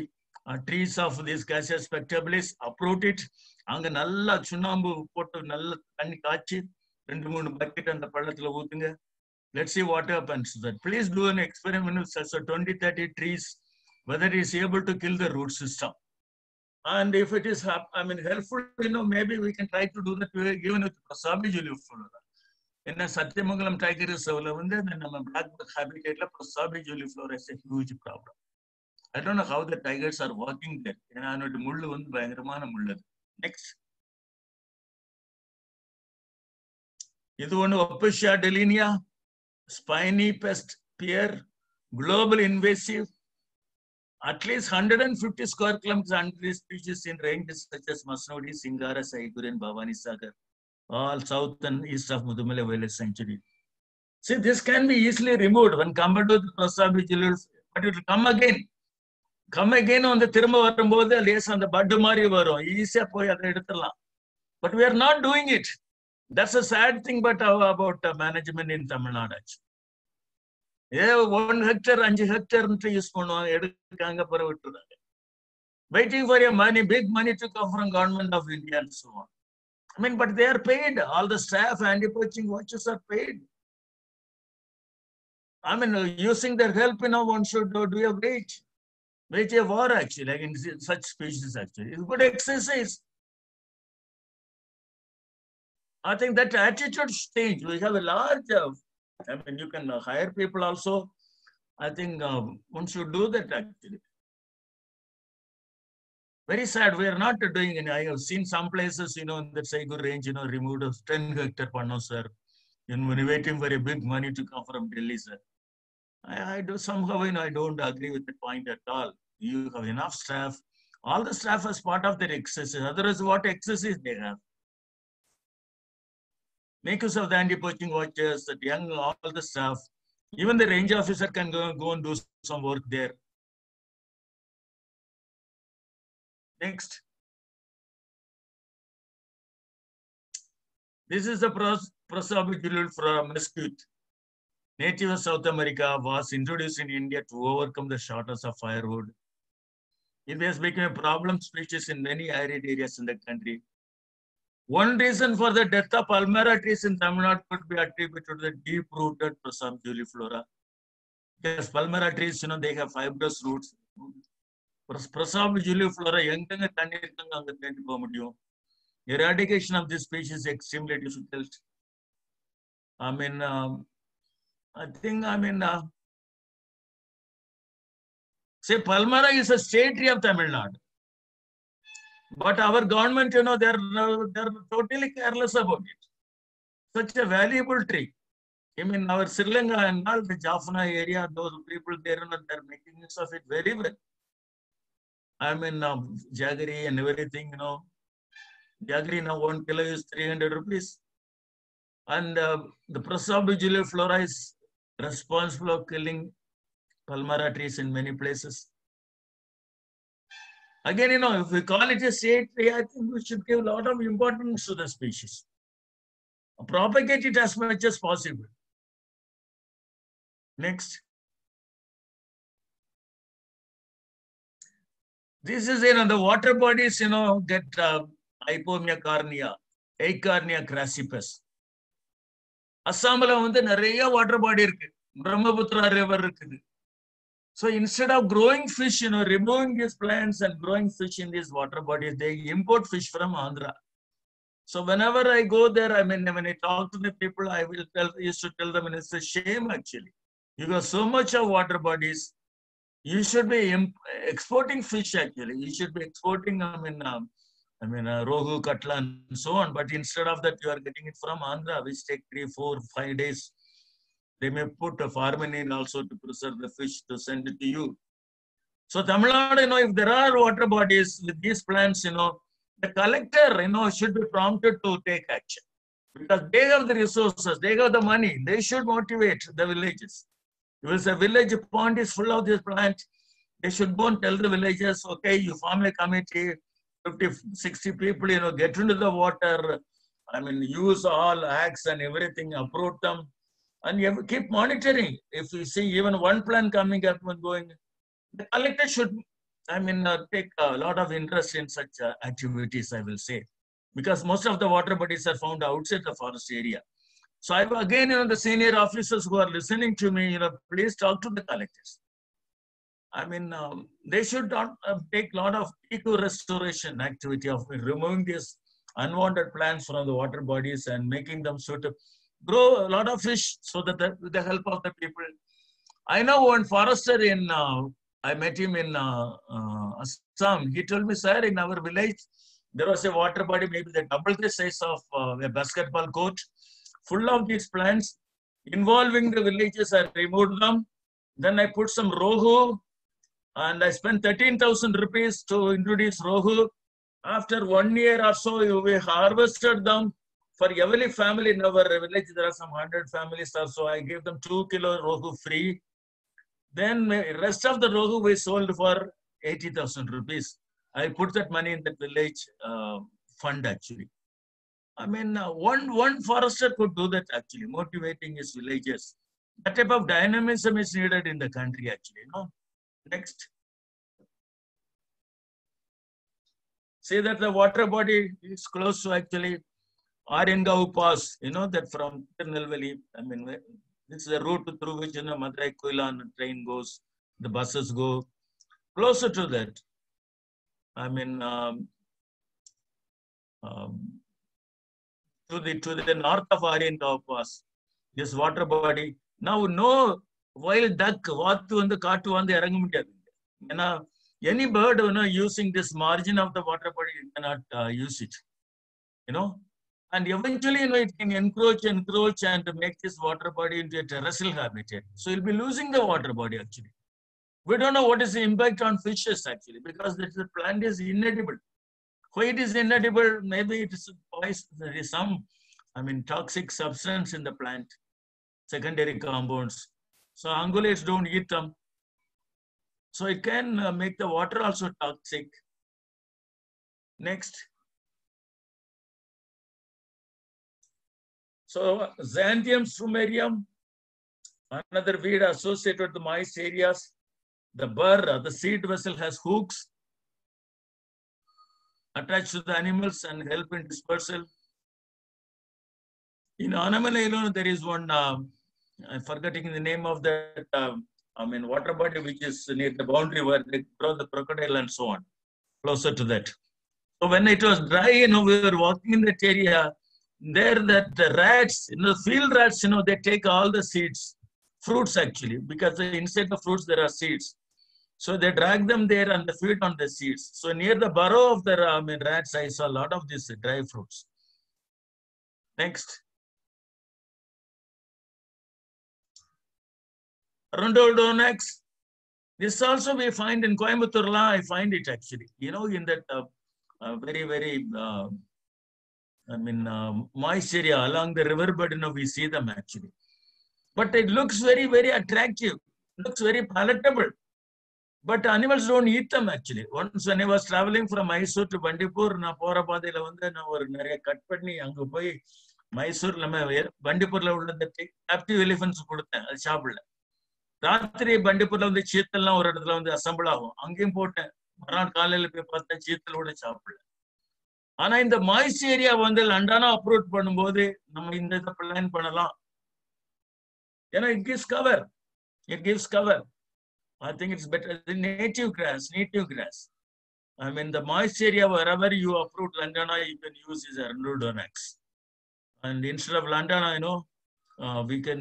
trees of this Cassia spectrabilis, uproot it. Anga nalla chunambu pottu nalla thanni kaachi 2-3 bucket and the pallathula oothunga. Let's see what happens. Please do an experiment with such 20-30 trees, whether it is able to kill the root system. And if it is helpful, maybe we can try to do that even with Prasabi juliflora. In a Satyamangalam Tiger Reserve, the blackbuck habitat, Prasabi juliflora is a huge problem. I don't know how the tigers are working there. Next. This one Opiscia delinea, spiny pest pear, global invasive. At least 150 square kilometers under these species in ranges such as Masnodi, Singara, Saigur, and Bhavani Sagar, all south and east of Mudumala Valley Sanctuary. See, this can be easily removed when compared to the Prasabi juliflora, but it will come again. Come again on the Tiruma Varambodha, lace on the Badumari Varo, easy poya. But we are not doing it. That's a sad thing about management in Tamil Nadu. Yeah, 1 hectare, 5 hectare trees waiting for your money, big money to come from government of India and so on. But they are paid. All the staff, anti-poaching watches are paid. Using their help, one should do a wage a war actually, like in such species actually. It's good exercise. I think that attitude change. We have a large I mean, you can hire people also. I think one should do that actually. Very sad. We are not doing any. I have seen some places, in the Saigur range, removed 10 hectare panno, sir. Waiting for a big money to come from Delhi, sir. I do somehow, I don't agree with the point at all. You have enough staff. All the staff as part of their exercise. Otherwise, what exercise they have? Make use of the anti-poaching watchers, that young, all the staff. Even the range officer can go and do some work there. Next. This is the Prosobuculus from mesquite. Native of South America, was introduced in India to overcome the shortage of firewood. It has become a problem species in many arid areas in the country. One reason for the death of Palmyra trees in Tamil Nadu could be attributed to the deep-rooted Prosobuculiflora. Because Palmyra trees, they have fibrous roots. Prosobuculiflora, eradication of this species is extremely difficult. I mean, say Palmyra is a state tree of Tamil Nadu. But our government, they're totally careless about it. Such a valuable tree. I mean, our Sri Lanka and all the Jaffna area, those people there, they're making use of it very well. I mean, jaggery and everything, Jaggery now 1 kilo is 300 rupees. And the Prosobuculiflora is responsible for killing Palmyra trees in many places. Again, if we call it a state tree, I think we should give a lot of importance to the species. Propagate it as much as possible. Next. This is, the water bodies, get Hypomia carnea, Eicarnia crassipes. Assamla nariya water body irukku. Brahmaputra river irukku. So instead of growing fish, removing these plants and growing fish in these water bodies, they import fish from Andhra. So whenever I go there, when I talk to the people, I used to tell them, and it's a shame actually. You got so much of water bodies. You should be exporting fish actually. You should be exporting, rohu, katla, and so on. But instead of that, you are getting it from Andhra, which take 3, 4, 5 days. They may put a formalin also to preserve the fish to send it to you. So Tamil Nadu, if there are water bodies with these plants, the collector, should be prompted to take action. Because they have the resources, they have the money, they should motivate the villages. If a village pond is full of this plant, they should go and tell the villagers, okay, you form a committee, 50, 60 people, get into the water, use all axe and everything, uproot them, and you have to keep monitoring. If you see even one plant coming up and going, the collector should, take a lot of interest in such activities, I will say, because most of the water bodies are found outside the forest area. So again, the senior officers who are listening to me, please talk to the collectors. They should not take a lot of eco-restoration activity of removing these unwanted plants from the water bodies and making them suitable. Grow a lot of fish so that with the help of the people. I know one forester I met him in Assam. He told me, sir, in our village, there was a water body, maybe the double the size of a basketball court, full of these plants. Involving the villages, I removed them. Then I put some rohu, and I spent 13,000 rupees to introduce rohu. After 1 year or so, we harvested them. For every family in our village, there are some 100 families or so. I gave them 2 kilo rohu free. Then the rest of the rohu we sold for 80,000 rupees. I put that money in the village fund actually. One forester could do that actually, motivating his villagers. That type of dynamism is needed in the country actually. Next. See that the water body is close to actually Aringau Pass, that from Tirunelveli, this is the route through which, Madurai, Koilan train goes, the buses go. Closer to that, to the north of Aringau Pass, this water body. Now, no wild duck, any bird using this margin of the water body, you cannot use it. And eventually, it can encroach and make this water body into a terrestrial habitat. So you'll be losing the water body actually. We don't know what is the impact on fishes actually, because the plant is inedible. Why it is inedible? Maybe it is poison. There is some, toxic substance in the plant, secondary compounds. So ungulates don't eat them. So it can make the water also toxic. Next. So Xanthium strumarium, another weed associated with the moist areas. The burr, the seed vessel, has hooks attached to the animals and help in dispersal. In Annamalai, there is one, I'm forgetting the name of that, water body which is near the boundary where they grow the crocodile and so on, closer to that. So when it was dry, we were walking in that area. There, that the rats, field rats, they take all the seeds, fruits actually, because inside the fruits there are seeds. So they drag them there and they feed on the seeds. So near the burrow of the rats, I saw a lot of these dry fruits. Next. Rhododendrons. This also we find in Coimbatore. I find it actually, in that very, very, moist area along the riverbed, we see them actually. But it looks very, very attractive, looks very palatable. But animals don't eat them actually. Once when I was traveling from Mysore to Bandipur, na pora paadila vande na or nariya cut panni angu poi Mysore Bandipur la ulla captive elephants koduthen adu saapidala. Rathiri Bandipur la vande cheetal la or edathula vande assemble agum. Angiyum poten maran kaalayila poi paatha cheetal oda saapidala. Ana in the moist area vande lantana uproot பண்ணும்போது நம்ம இந்த plan பண்ணலாம். It gives cover. It gives cover. I think it's better than native grass. The moist area, wherever you uproot lantana, you can use is a rhododendrons. And instead of lantana, we can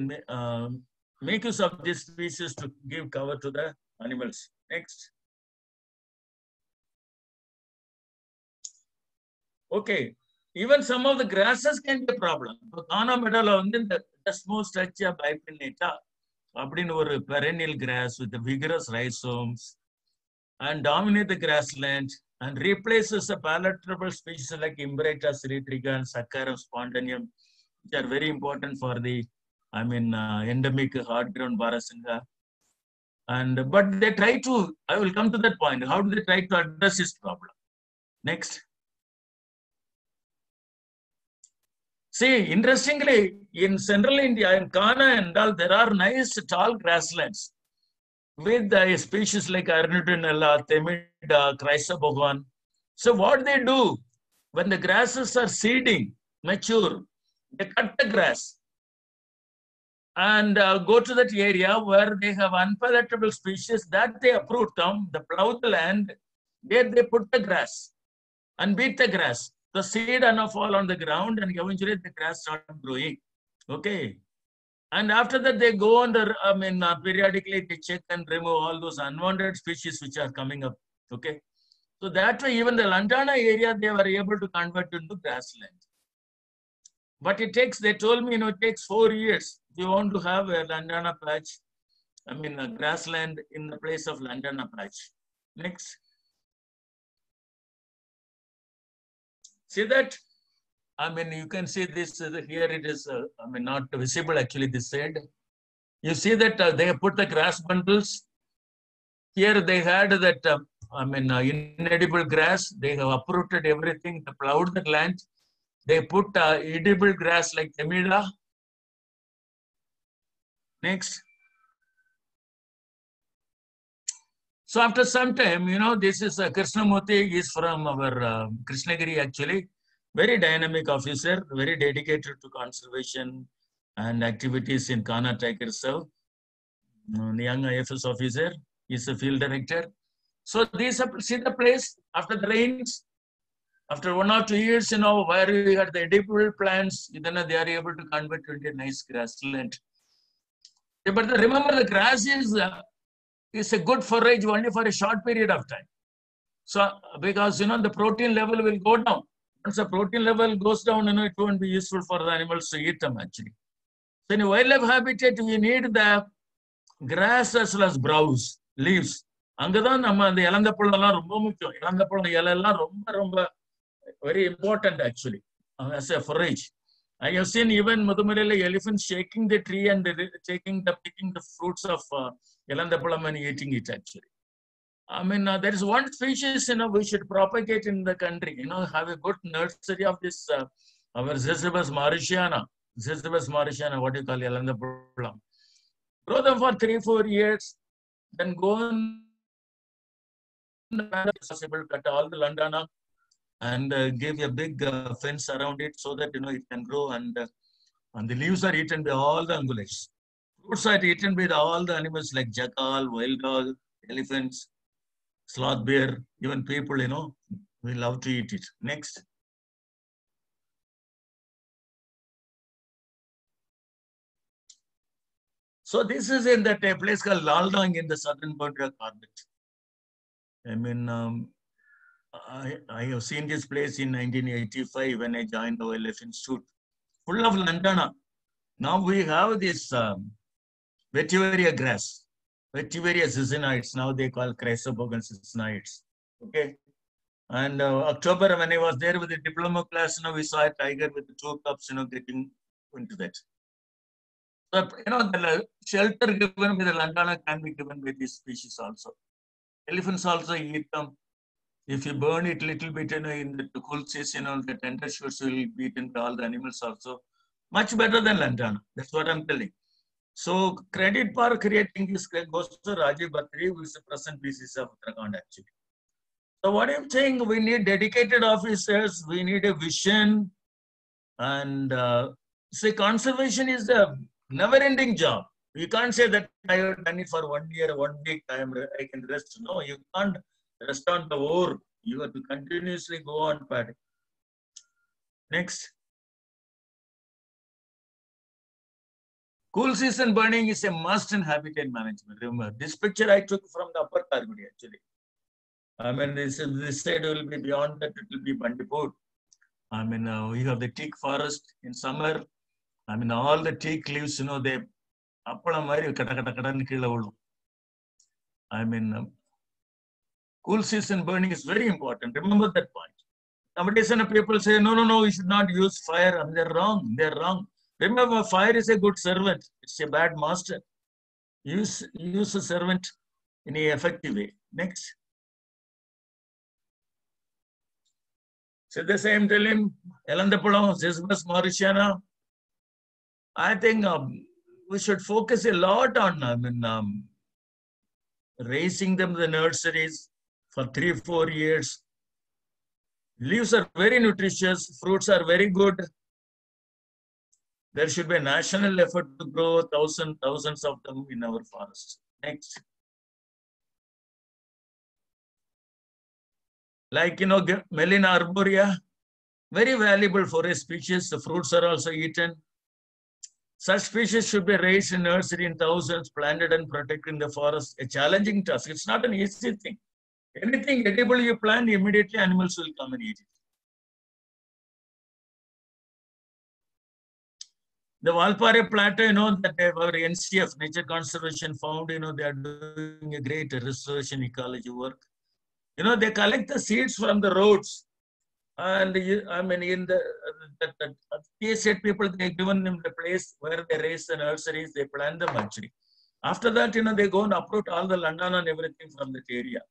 make use of this species to give cover to the animals. Next. Okay. Even some of the grasses can be a problem. Kana medal the Desmostratia bipinnata. A perennial grass with the vigorous rhizomes and dominate the grassland and replaces the palatable species like Imbrata seritrica and Saccharum spontaneum, which are very important for the, endemic hard ground Barasanga. But they try to, I will come to that point. How do they try to address this problem? Next. See, interestingly, in central India, in Kana and all, there are nice tall grasslands with species like Arnutrinella, Themida, Chrysobogon. So what they do, when the grasses are seeding, mature, they cut the grass and go to that area where they have unpalatable species that they uproot them, they plow the land, there they put the grass and beat the grass. The seed fall on the ground and eventually the grass starts growing. Okay. And after that, they go under, periodically they check and remove all those unwanted species which are coming up. Okay. So that way, even the lantana area, they were able to convert into grassland. But it takes, they told me, it takes 4 years. If you want to have a lantana patch, a grassland in the place of lantana patch. Next. See that? You can see this here. It is, not visible actually. This side, you see that they have put the grass bundles. Here they had that, inedible grass. They have uprooted everything. They plowed the land. They put edible grass like Themida. Next. So after some time, this is Krishnamurthy is from our Krishnagiri actually. Very dynamic officer, very dedicated to conservation and activities in Kana Tiger Reserve. Young IFS officer, is a field director. So these are, see the place after the rains. After 1 or 2 years, where we had the edible plants, then they are able to convert to into a nice grassland. But remember, the grass is a good forage only for a short period of time. So, because, the protein level will go down. Once the protein level goes down, it won't be useful for the animals to eat them actually. So in a wildlife habitat, we need the grass as well as browse, leaves. அங்கதான் நம்ம அந்த இலந்த பழம்லாம் ரொம்ப முக்கியம். இலந்த பழம் இலையெல்லாம் ரொம்ப ரொம்ப very important actually as a forage. I have seen even Mudumalai elephants shaking the tree and picking the fruits of இலந்த பழம் and eating it actually. I mean, there is one species, we should propagate in the country, have a good nursery of this, our Ziziphus mauritiana. Ziziphus mauritiana, what do you call Yelanda Pulam? Grow them for 3-4 years, then go on possible, cut all the landana and give a big fence around it so that, it can grow and the leaves are eaten by all the ungulates. Fruits are eaten by all the animals like jackal, wild dog, elephants, sloth bear, even people, we love to eat it. Next. So this is in that place called Laldang in the southern boundary of Corbett. I mean, I have seen this place in 1985 when I joined the Wildlife Institute, full of lantana. Now we have this vetiveria grass, vetiveria zizinoides. Now they call Chrysobogan zizinoides. Okay. And October, when I was there with the diploma class, we saw a tiger with the 2 cubs, getting into that. So, the shelter given by the lantana can be given by these species also. Elephants also eat them. If you burn it a little bit, in the cool season, the tender shoots will be eaten by all the animals also. Much better than lantana. That's what I'm telling. So, credit for creating this goes to Rajiv Bhatri, who is the present PCC of Uttarakhand actually. So, what I'm saying, we need dedicated officers, we need a vision, and conservation is a never-ending job. You can't say that I have done it for 1 year, 1 week, I can rest. No, you can't rest on the oar. You have to continuously go on paddling. Next. Cool season burning is a must in habitat management. Remember, this picture I took from the upper Kargudi actually. I mean, this side will be beyond that, it will be Bandipur. I mean, we have the teak forest in summer. I mean, all the teak leaves, they I mean, cool season burning is very important. Remember that point. Nowadays, people say, no, we should not use fire. And they're wrong. They're wrong. Remember, fire is a good servant. It's a bad master. Use a servant in an effective way. Next. So the same tell him, Elandapulam, Ziziphus mauritiana. I think we should focus a lot on raising them in the nurseries for 3-4 years. Leaves are very nutritious, fruits are very good. There should be a national effort to grow thousands of them in our forests. Next. Like, Melina arborea, very valuable forest species. The fruits are also eaten. Such species should be raised in nursery in thousands, planted and protected in the forest. A challenging task. It's not an easy thing. Anything edible you plant, immediately animals will come and eat it. The Valparai Plateau, that our NCF, Nature Conservation, found, they are doing a great restoration ecology work. They collect the seeds from the roads. And I mean, in the estate people, they given them the place where they raise the nurseries, they plant them actually. After that, they go and uproot all the lantana and everything from that area.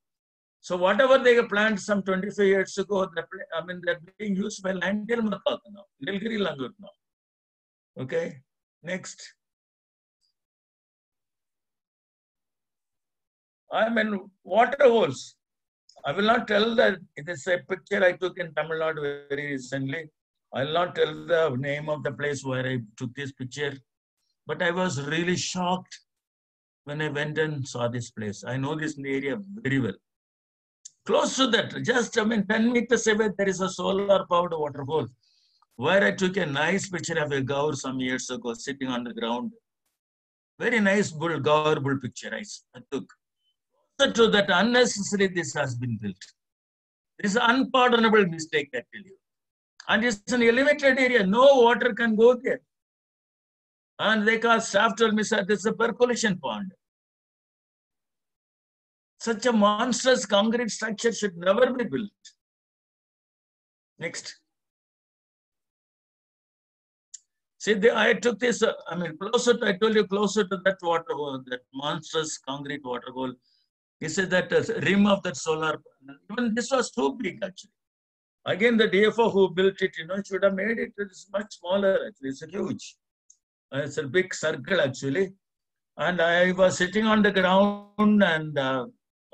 So whatever they planted some 25 years ago, they're being used by Landil Matak now, Nilgiri Langut now. Okay, next. I mean, water holes. I will not tell that it is a picture I took in Tamil Nadu very recently. I will not tell the name of the place where I took this picture, but I was really shocked when I went and saw this place. I know this area very well. Close to that, just 10 meters away, there is a solar powered waterfall where I took a nice picture of a gaur some years ago sitting on the ground. Very nice gaur bull picture I took. So to that, unnecessarily this has been built. This is an unpardonable mistake, I tell you. And it's an elevated area. No water can go there. And they call staff told me, sir, this is a percolation pond. Such a monstrous concrete structure should never be built. Next. See, I took this, closer to, I told you, closer to that waterfall, that monstrous concrete waterfall. He said that rim of that solar, even this was too big actually. Again, the DFO who built it, should have made it much smaller actually. It's huge. It's a big circle actually. And I was sitting on the ground and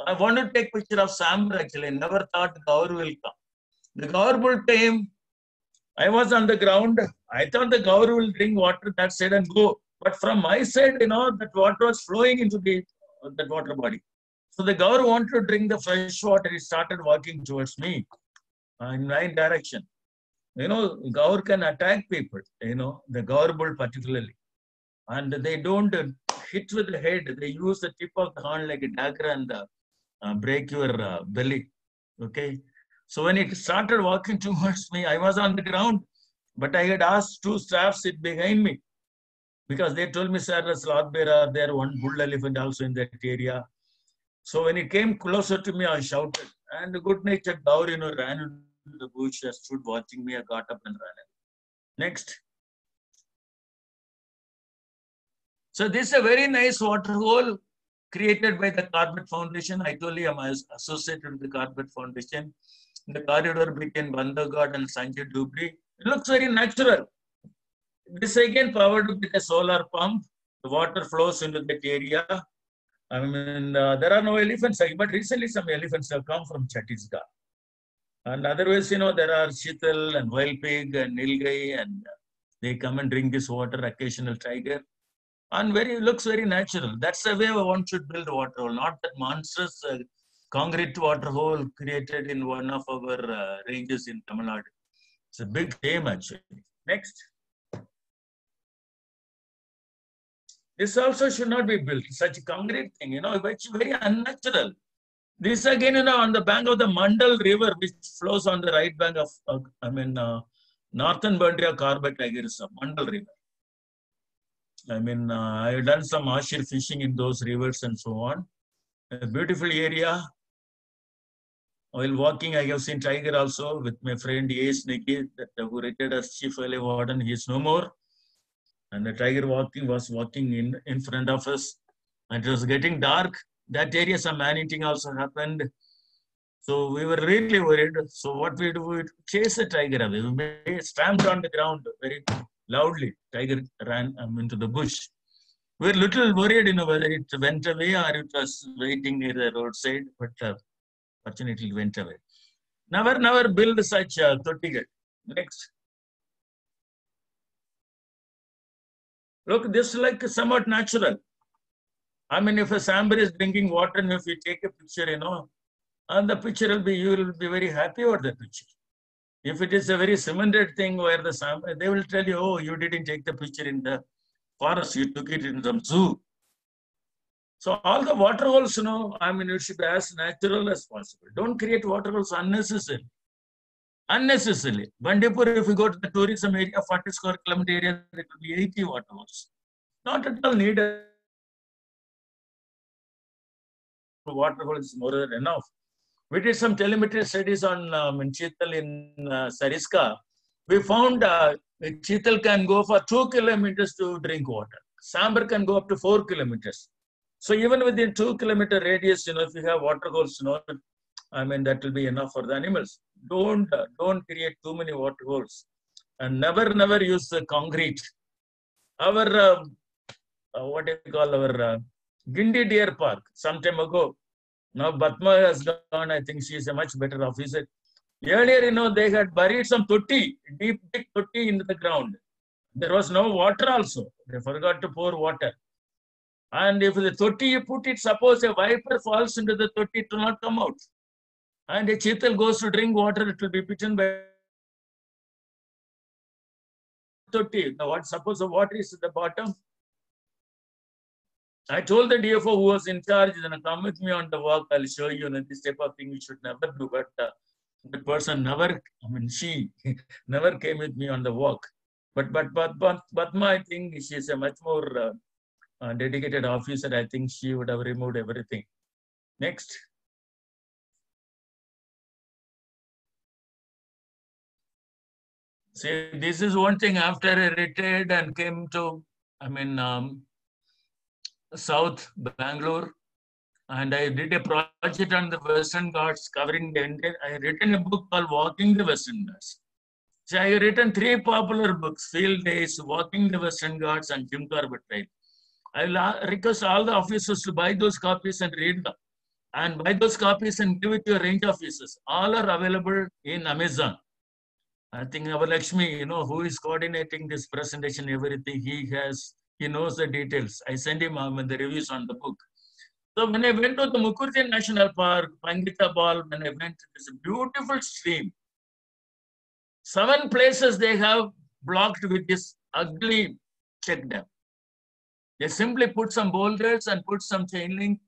I wanted to take picture of Sambar actually. I never thought Gaur will come. The Gaur bull came. I was on the ground. I thought the Gaur will drink water that side and go. But from my side, that water was flowing into that water body. So the Gaur wanted to drink the fresh water. He started walking towards me in my direction. Gaur can attack people, the Gaur bull particularly. And they don't hit with the head. They use the tip of the horn like a dagger and break your belly. Okay. So when it started walking towards me, I was on the ground, but I had asked two staff sit behind me because they told me, sir, there's lot bear there, one bull elephant also in that area. So when it came closer to me, I shouted, and the good-natured Gaur, ran into the bush, stood watching me. I got up and ran. Next. So this is a very nice waterhole created by the Corbett Foundation. I told you I'm associated with the Corbett Foundation. The corridor between Bandhavgarh and Sanjay Dubri. It looks very natural. This again powered with a solar pump. The water flows into that area. There are no elephants, but recently some elephants have come from Chhattisgarh. And otherwise, there are Chital and wild pig and nilgai, and they come and drink this water, occasional tiger. And looks very natural. That's the way one should build a water hole, not that monstrous concrete water hole created in one of our ranges in Tamil Nadu. It's a big shame actually. Next. This also should not be built. Such a concrete thing, which is very unnatural. This again, on the bank of the Mandal River, which flows on the right bank of, northern boundary of Corbett Tiger Reserve, Mandal River. I have done some ashir fishing in those rivers and so on. A beautiful area. While walking, I have seen tiger also with my friend A.S. Nikki, who retired as Chief Wildlife Warden. He is no more. And the tiger was walking in front of us. And it was getting dark. That area, some man-eating also happened. So we were really worried. So what we do, we chase the tiger away. We stamped on the ground very loudly. Tiger ran into the bush. We were a little worried, whether it went away or it was waiting near the roadside. But fortunately, it went away. Never build such Totigal. Next. Look, this is like somewhat natural. If a Sambar is drinking water and if you take a picture, and the picture you will be very happy about the picture. If it is a very cemented thing where the Sambar, they will tell you, oh, you didn't take the picture in the forest, you took it in some zoo. So all the water holes, it should be as natural as possible. Don't create water holes unnecessarily. Unnecessarily. Bandipur, if you go to the tourism area, 40 square kilometer area, there will be 80 water holes. Not at all needed. Water hole is more than enough. We did some telemetry studies on Chital in Sariska. We found Chital can go for 2 kilometers to drink water. Sambar can go up to 4 kilometers. So even within 2 kilometer radius, if you have water holes, that will be enough for the animals. Don't create too many water holes, and never use the concrete. Our what do you call our Gindi Deer Park some time ago. Now Batma has gone. I think she is a much better officer. Earlier, they had buried some totti, deep totti into the ground. There was no water also. They forgot to pour water. And if the totti you put it, suppose a viper falls into the totti, it will not come out. And a cheetal goes to drink water, it will be bitten by totti. What suppose the water is at the bottom? I told the DFO who was in charge, then come with me on the walk. I'll show you, this type of thing you should never do. But the person never, she never came with me on the walk. But Padma, I think she's a much more dedicated officer. I think she would have removed everything. Next. See, this is one thing after I retired and came to, South Bangalore, and I did a project on the Western Ghats covering the entire. I written a book called Walking the Western Ghats. So I have written 3 popular books: Field Days, Walking the Western Ghats, and Jim Corbett Trail. I will request all the officers to buy those copies and read them. And buy those copies and give it to your range officers. All are available in Amazon. I think our Lakshmi, who is coordinating this presentation, everything, he knows the details. I sent him the reviews on the book. So when I went to the Mukurji National Park, Pangita Ball, when I went to this beautiful stream, 7 places they have blocked with this ugly check dam. They simply put some boulders and put some chain link.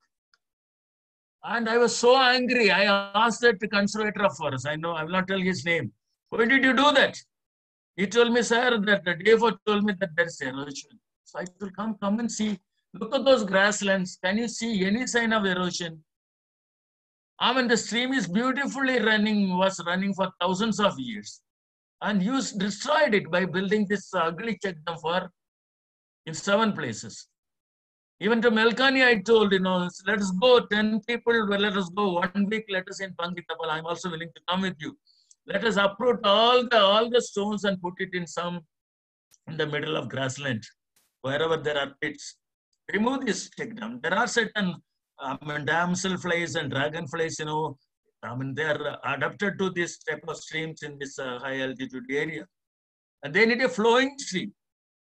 And I was so angry. I asked that conservator of forest. I will not tell his name. Why did you do that? He told me, sir, that the DFO told me that there's erosion. So I told, come and see. Look at those grasslands. Can you see any sign of erosion? The stream is beautifully was running for thousands of years. And you destroyed it by building this ugly check dam in 7 places. Even to Melkani, I told, let us go, 10 people, let us go 1 week, let us in Pangitapal. I'm also willing to come with you. Let us uproot all the stones and put it in the middle of grassland, wherever there are pits. Remove this check dam. There are certain damselflies and dragonflies, they are adapted to this type of streams in this high altitude area. And they need a flowing stream.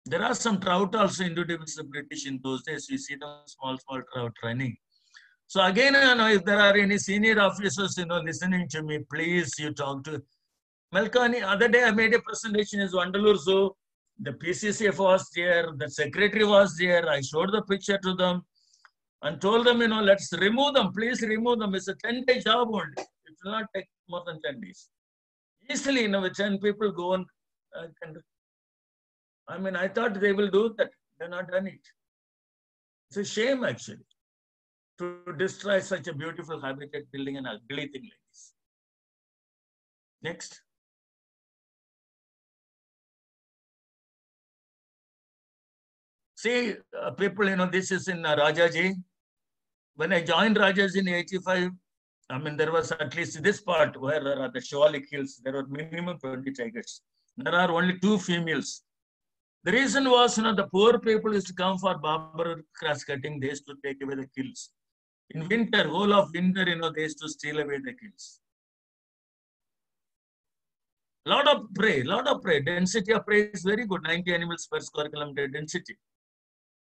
There are some trout also introduced the British in those days. We see them small trout running. So again, if there are any senior officers, listening to me, please, you talk to Melkani. Other day I made a presentation in Vandalur Zoo. The PCCF was there, the secretary was there. I showed the picture to them and told them, let's remove them. Please remove them. It's a 10-day job only. It will not take more than 10 days. Easily, with 10 people go on. I thought they will do that. They're not done it. It's a shame, actually, to destroy such a beautiful habitat, building an ugly thing like this. Next. See, people, this is in Rajaji. When I joined Rajaji in 85, there was at least this part where the Shivalik Hills, there were minimum 20 tigers. There are only 2 females. The reason was, the poor people used to come for barber grass cutting. They used to take away the kills. In winter, whole of winter, they used to steal away the kills. Lot of prey. Density of prey is very good. 90 animals per square kilometer density.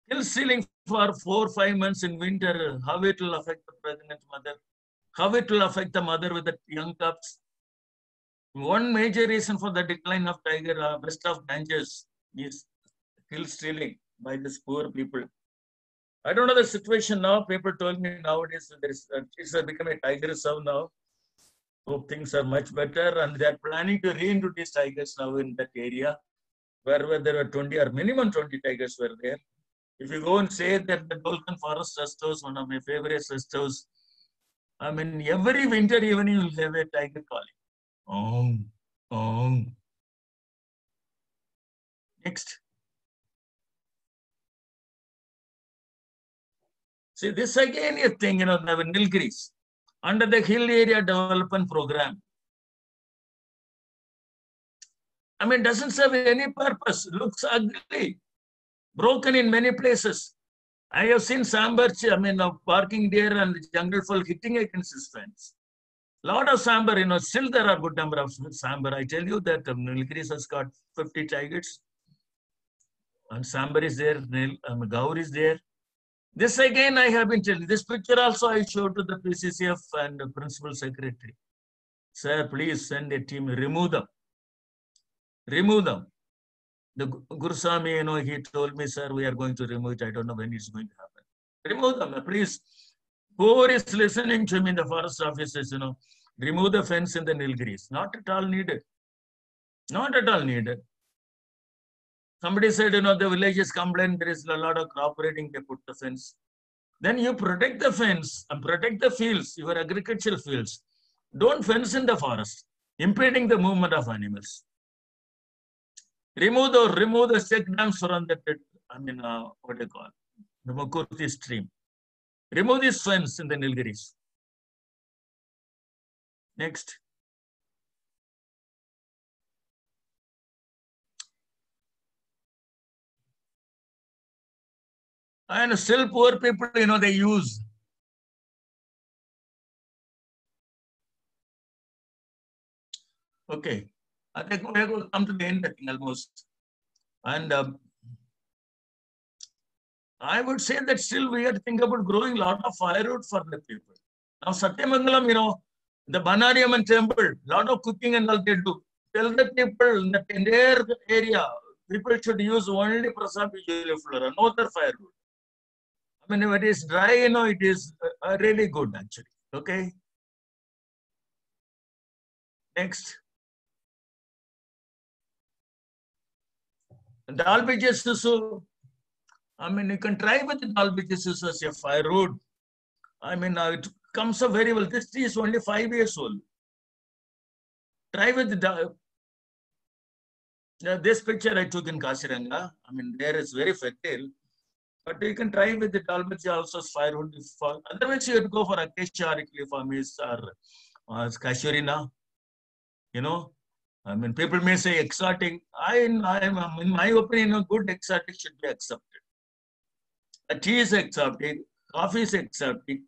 Kill stealing for 4 or 5 months in winter, how it will affect the pregnant mother, how it will affect the mother with the young cubs. One major reason for the decline of tiger west of Ganges is kill stealing by these poor people. I don't know the situation now. People told me nowadays it's become a tiger reserve now. Hope things are much better, and they are planning to reintroduce tigers now in that area, where there were 20 or minimum 20 tigers were there. If you go and say that the Dolken Forest Rest House, one of my favorite rest house, every winter evening you will have a tiger calling. Next. See, this again a thing, the Nilgiris, under the Hill Area Development Program. Doesn't serve any purpose, looks ugly, broken in many places. I have seen sambar, barking deer and jungle folk hitting against his fence. Lot of sambar, still there are good number of sambar. I tell you that Nilgiris has got 50 tigers. And sambar is there, Gaur is there. This again I have been telling. This picture also I showed to the PCCF and the principal secretary. Sir, please send a team, remove them. Remove them. The Guruswami, he told me, sir, we are going to remove it. I don't know when it's going to happen. Remove them, please. Whoever is listening to me in the forest offices, remove the fence in the Nilgiris. Not at all needed. Not at all needed. Somebody said, the villages complain there is a lot of crop raiding, they put the fence. Then you protect the fence and protect the fields, your agricultural fields. Don't fence in the forest, impeding the movement of animals. Remove the check dams from the, what do you call, the Makurti stream. Remove this fence in the Nilgiris. Next. And still poor people, they use. Okay. I think we have to come to the end, I think, almost. And I would say that still we have to think about growing a lot of firewood for the people. Now, Satyamangalam, the Banariaman temple, a lot of cooking and all they do. Tell the people in the entire area, people should use only Prasapi Flora, no other firewood. When it is dry, it is really good actually. Okay. Next. Dalbijasusu. You can try with the Dalbijasusu as a firewood. It comes up very well. This tree is only 5 years old. Try with the this picture I took in Kasiranga. There is very fertile. But you can try with the Dalbija also as firewood. Otherwise, you have to go for Acacia or Equiliformis or Casuarina. People may say exotic. In my opinion, a good exotic should be accepted. A tea is exotic, coffee is exotic,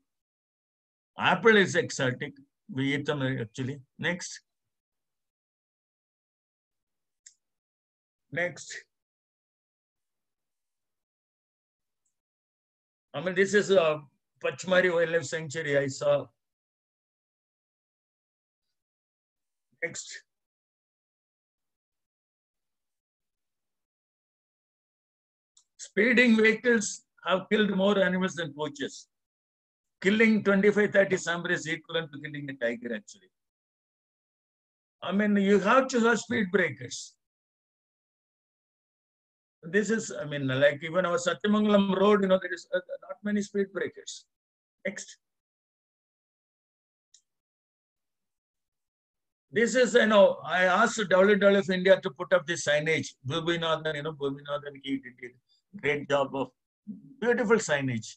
apple is exotic. We eat them actually. Next. This is a Pachmari Wildlife Sanctuary I saw. Next. Speeding vehicles have killed more animals than poachers. Killing 25-30 sambar is equivalent to killing a tiger actually. You have to have speed breakers. This is, like even our Satyamangalam road, there is not many speed breakers. Next. This is, I asked WWF India to put up this signage. Bhubinathan, Bhubinathan, he did a great job of beautiful signage.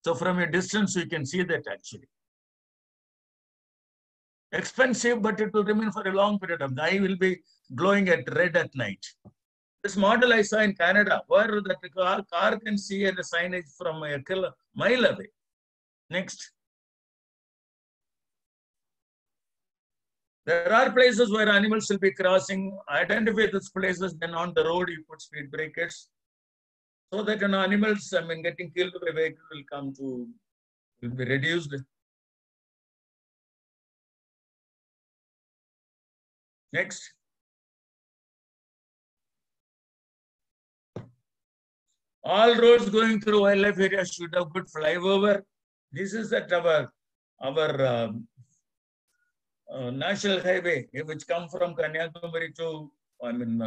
So from a distance, you can see that actually. Expensive, but it will remain for a long period of time. The eye will be glowing at red at night. This model I saw in Canada, where the car can see the signage from a mile away. Next. There are places where animals will be crossing. Identify these places, then on the road you put speed breakers. So that animals, getting killed by a vehicle will be reduced. Next. All roads going through wildlife areas should have good flyover. This is at our national highway, which come from Kanyakumari to,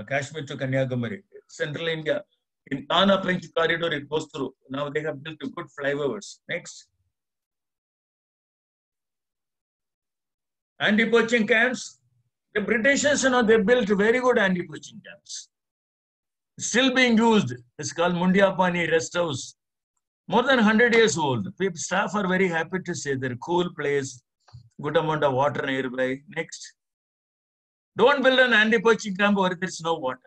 Kashmir to Kanyakumari, Central India. In Tana Pench corridor, it goes through. Now they have built good flyovers. Next. Anti-poaching camps. The Britishers, they built very good anti-poaching camps. Still being used. It's called Mundiapani Rest House. More than 100 years old. People, staff are very happy to say they're a cool place, good amount of water nearby. Next. Don't build an anti-poaching camp where there's no water.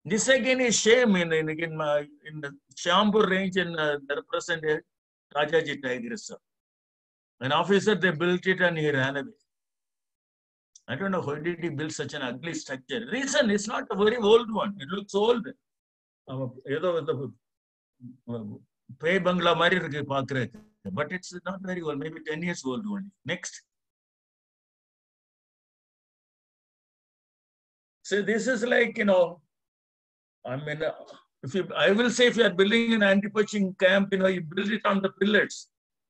This again is shame in the Shambur range and the represented Rajaji Tiger Reserve. An officer, they built it and he ran away. I don't know why did he build such an ugly structure. Reason, it's not a very old one. It looks old. Pay Bangla Mari, but it's not very old, maybe 10 years old only. Next. So this is like, you know, I mean, I will say if you are building an anti-poaching camp, you know, you build it on the pillars.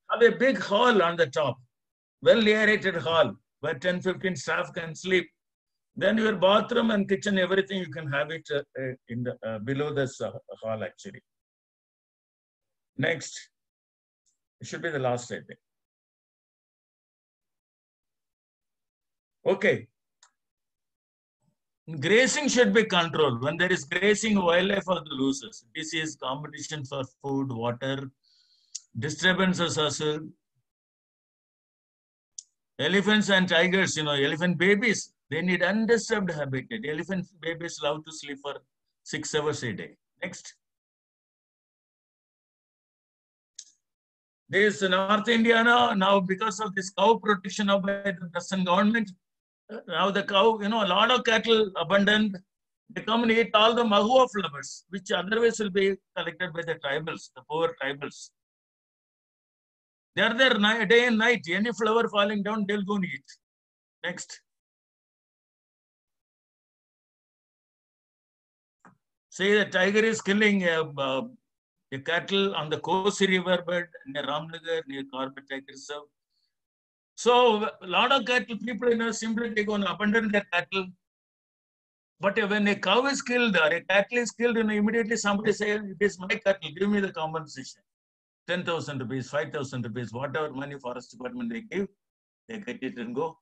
Have a big hall on the top, well-aerated hall where 10, 15 staff can sleep. Then your bathroom and kitchen, everything, you can have it in the, below this hall actually. Next, it should be the last, I think. Okay. Grazing should be controlled. When there is grazing, wildlife are the losers. Disease, competition for food, water, disturbances also. Elephants and tigers, you know, elephant babies, they need undisturbed habitat. Elephant babies love to sleep for 6 hours a day. Next. This North India now because of this cow protection by the present government, now the cow, you know, a lot of cattle abundant. They come and eat all the mahua flowers, which otherwise will be collected by the tribals, the poor tribals. They are there day and night. Any flower falling down, they'll go and eat. Next. Say the tiger is killing a cattle on the Kosi river bed near Ramnagar, near Corbett Tiger Reserve. So a lot of cattle people, you know, simply they go and abandon their cattle. But when a cow is killed or a cattle is killed, you know, immediately somebody says, it is my cattle, give me the compensation. 10,000 rupees, 5,000 rupees, whatever money forest department they give, they get it and go.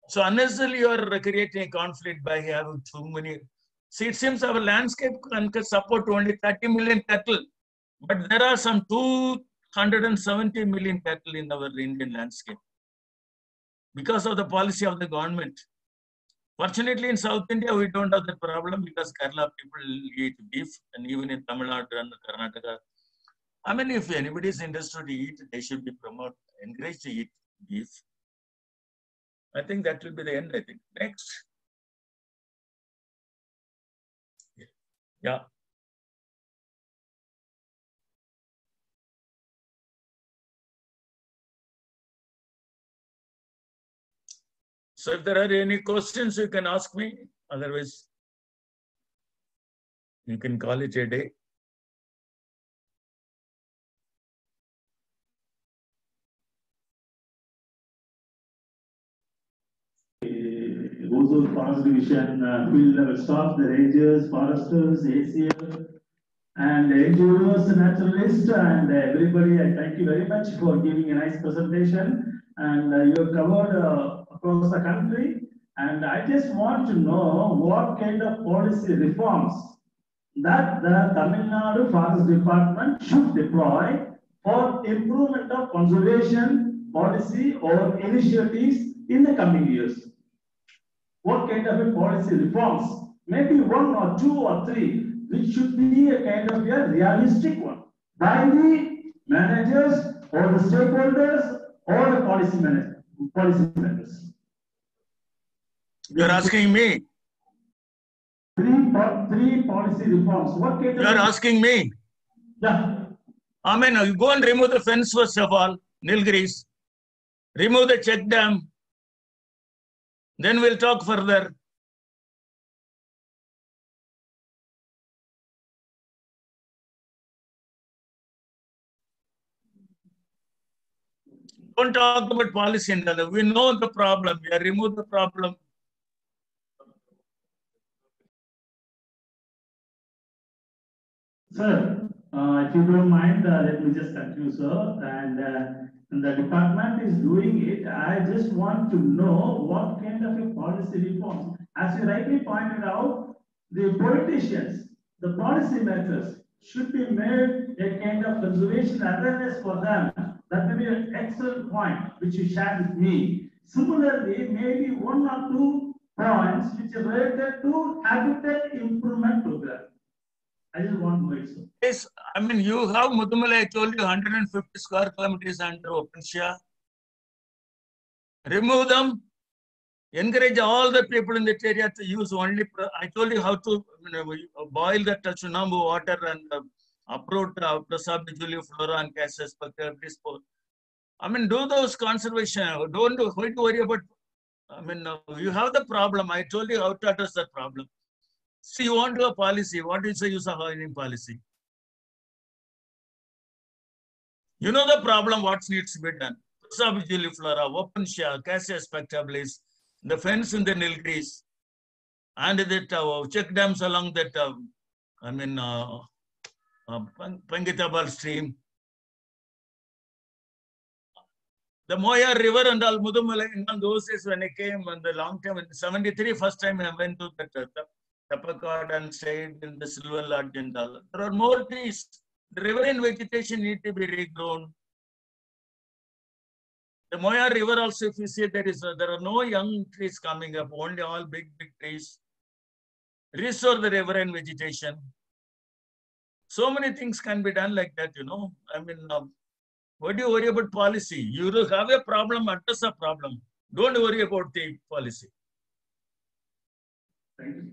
So unnecessarily you are creating a conflict by having too many. See, it seems our landscape can support only 30 million cattle, but there are some 270 million cattle in our Indian landscape because of the policy of the government. Fortunately, in South India, we don't have that problem because Kerala people eat beef, and even in Tamil Nadu and Karnataka. I mean, if anybody is interested to eat, they should be encouraged to eat beef. I think that will be the end, I think. Next. Yeah. So if there are any questions, you can ask me. Otherwise, you can call it a day. Hosur Forest Division, field level staff, the rangers, foresters, ACL, and NGOs, naturalists, and everybody. I thank you very much for giving a nice presentation. And you have covered across the country. And I just want to know what kind of policy reforms that the Tamil Nadu Forest Department should deploy for improvement of conservation policy or initiatives in the coming years. What kind of a policy reforms, maybe 1 or 2 or 3, which should be a kind of a realistic one by the managers or the stakeholders or the policy makers. You're asking me? Three policy reforms. What kind of? You're asking me? Yeah. I mean, you go and remove the fence first of all, Nilgiris. Remove the check dam. Then we'll talk further. Don't talk about policy and other. We know the problem. We remove the problem. Sir, if you don't mind, let me just continue, sir. And the department is doing it. I just want to know what kind of a policy reforms. As you rightly pointed out, the politicians, the policy makers should be made a kind of conservation awareness for them. That may be an excellent point which you shared with me. Similarly, maybe 1 or 2 points which are related to habitat improvement program. I just want to know it, sir. Yes, I mean, you have Mudumala, I told you 150 square kilometers under open share. Remove them. Encourage all the people in that area to use only. I told you how to boil that Chunambu water and uproot Prasabi flora and cases. I mean, do those conservation. Don't worry about I mean, you have the problem. I told you how to address that problem. See, you want to do a policy. What is the use of having policy? You know the problem, what needs to be done. Flora, OpenShare, Cassia spectabilis, the fence in the Nilgiris, and that check dams along that, Pangitabal stream. The Moya River and Al Mudumala, in those days when I came in the long time, in 73, first time I went to the Tapakot and stayed in the Silver Lodge and all. There are more trees. The riverine vegetation need to be regrown. The Moya River also, if you see, there are no young trees coming up, only all big trees. Restore the riverine vegetation. So many things can be done like that, you know. I mean, what do you worry about policy? You have a problem, address a problem. Don't worry about the policy. Thank you.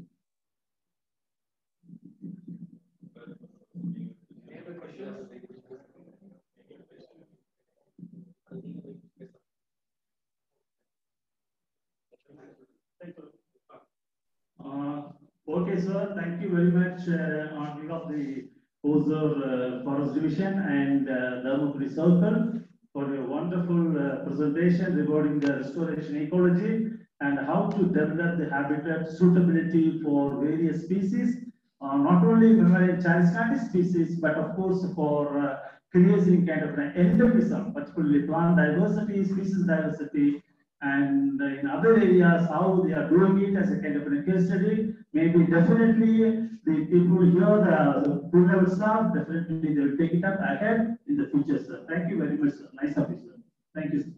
Okay, sir. Thank you very much on behalf of the Hosur Forest Division and Dharmapuri Circle for your wonderful presentation regarding the restoration ecology and how to develop the habitat suitability for various species, not only charismatic species, but of course for creating kind of an endemism, particularly plant diversity, species diversity, and in other areas, how they are doing it as a kind of a case study. Maybe definitely the people here, the full-level staff, definitely they will take it up ahead in the future, sir. Thank you very much, sir. Nice of you, sir. Thank you, sir.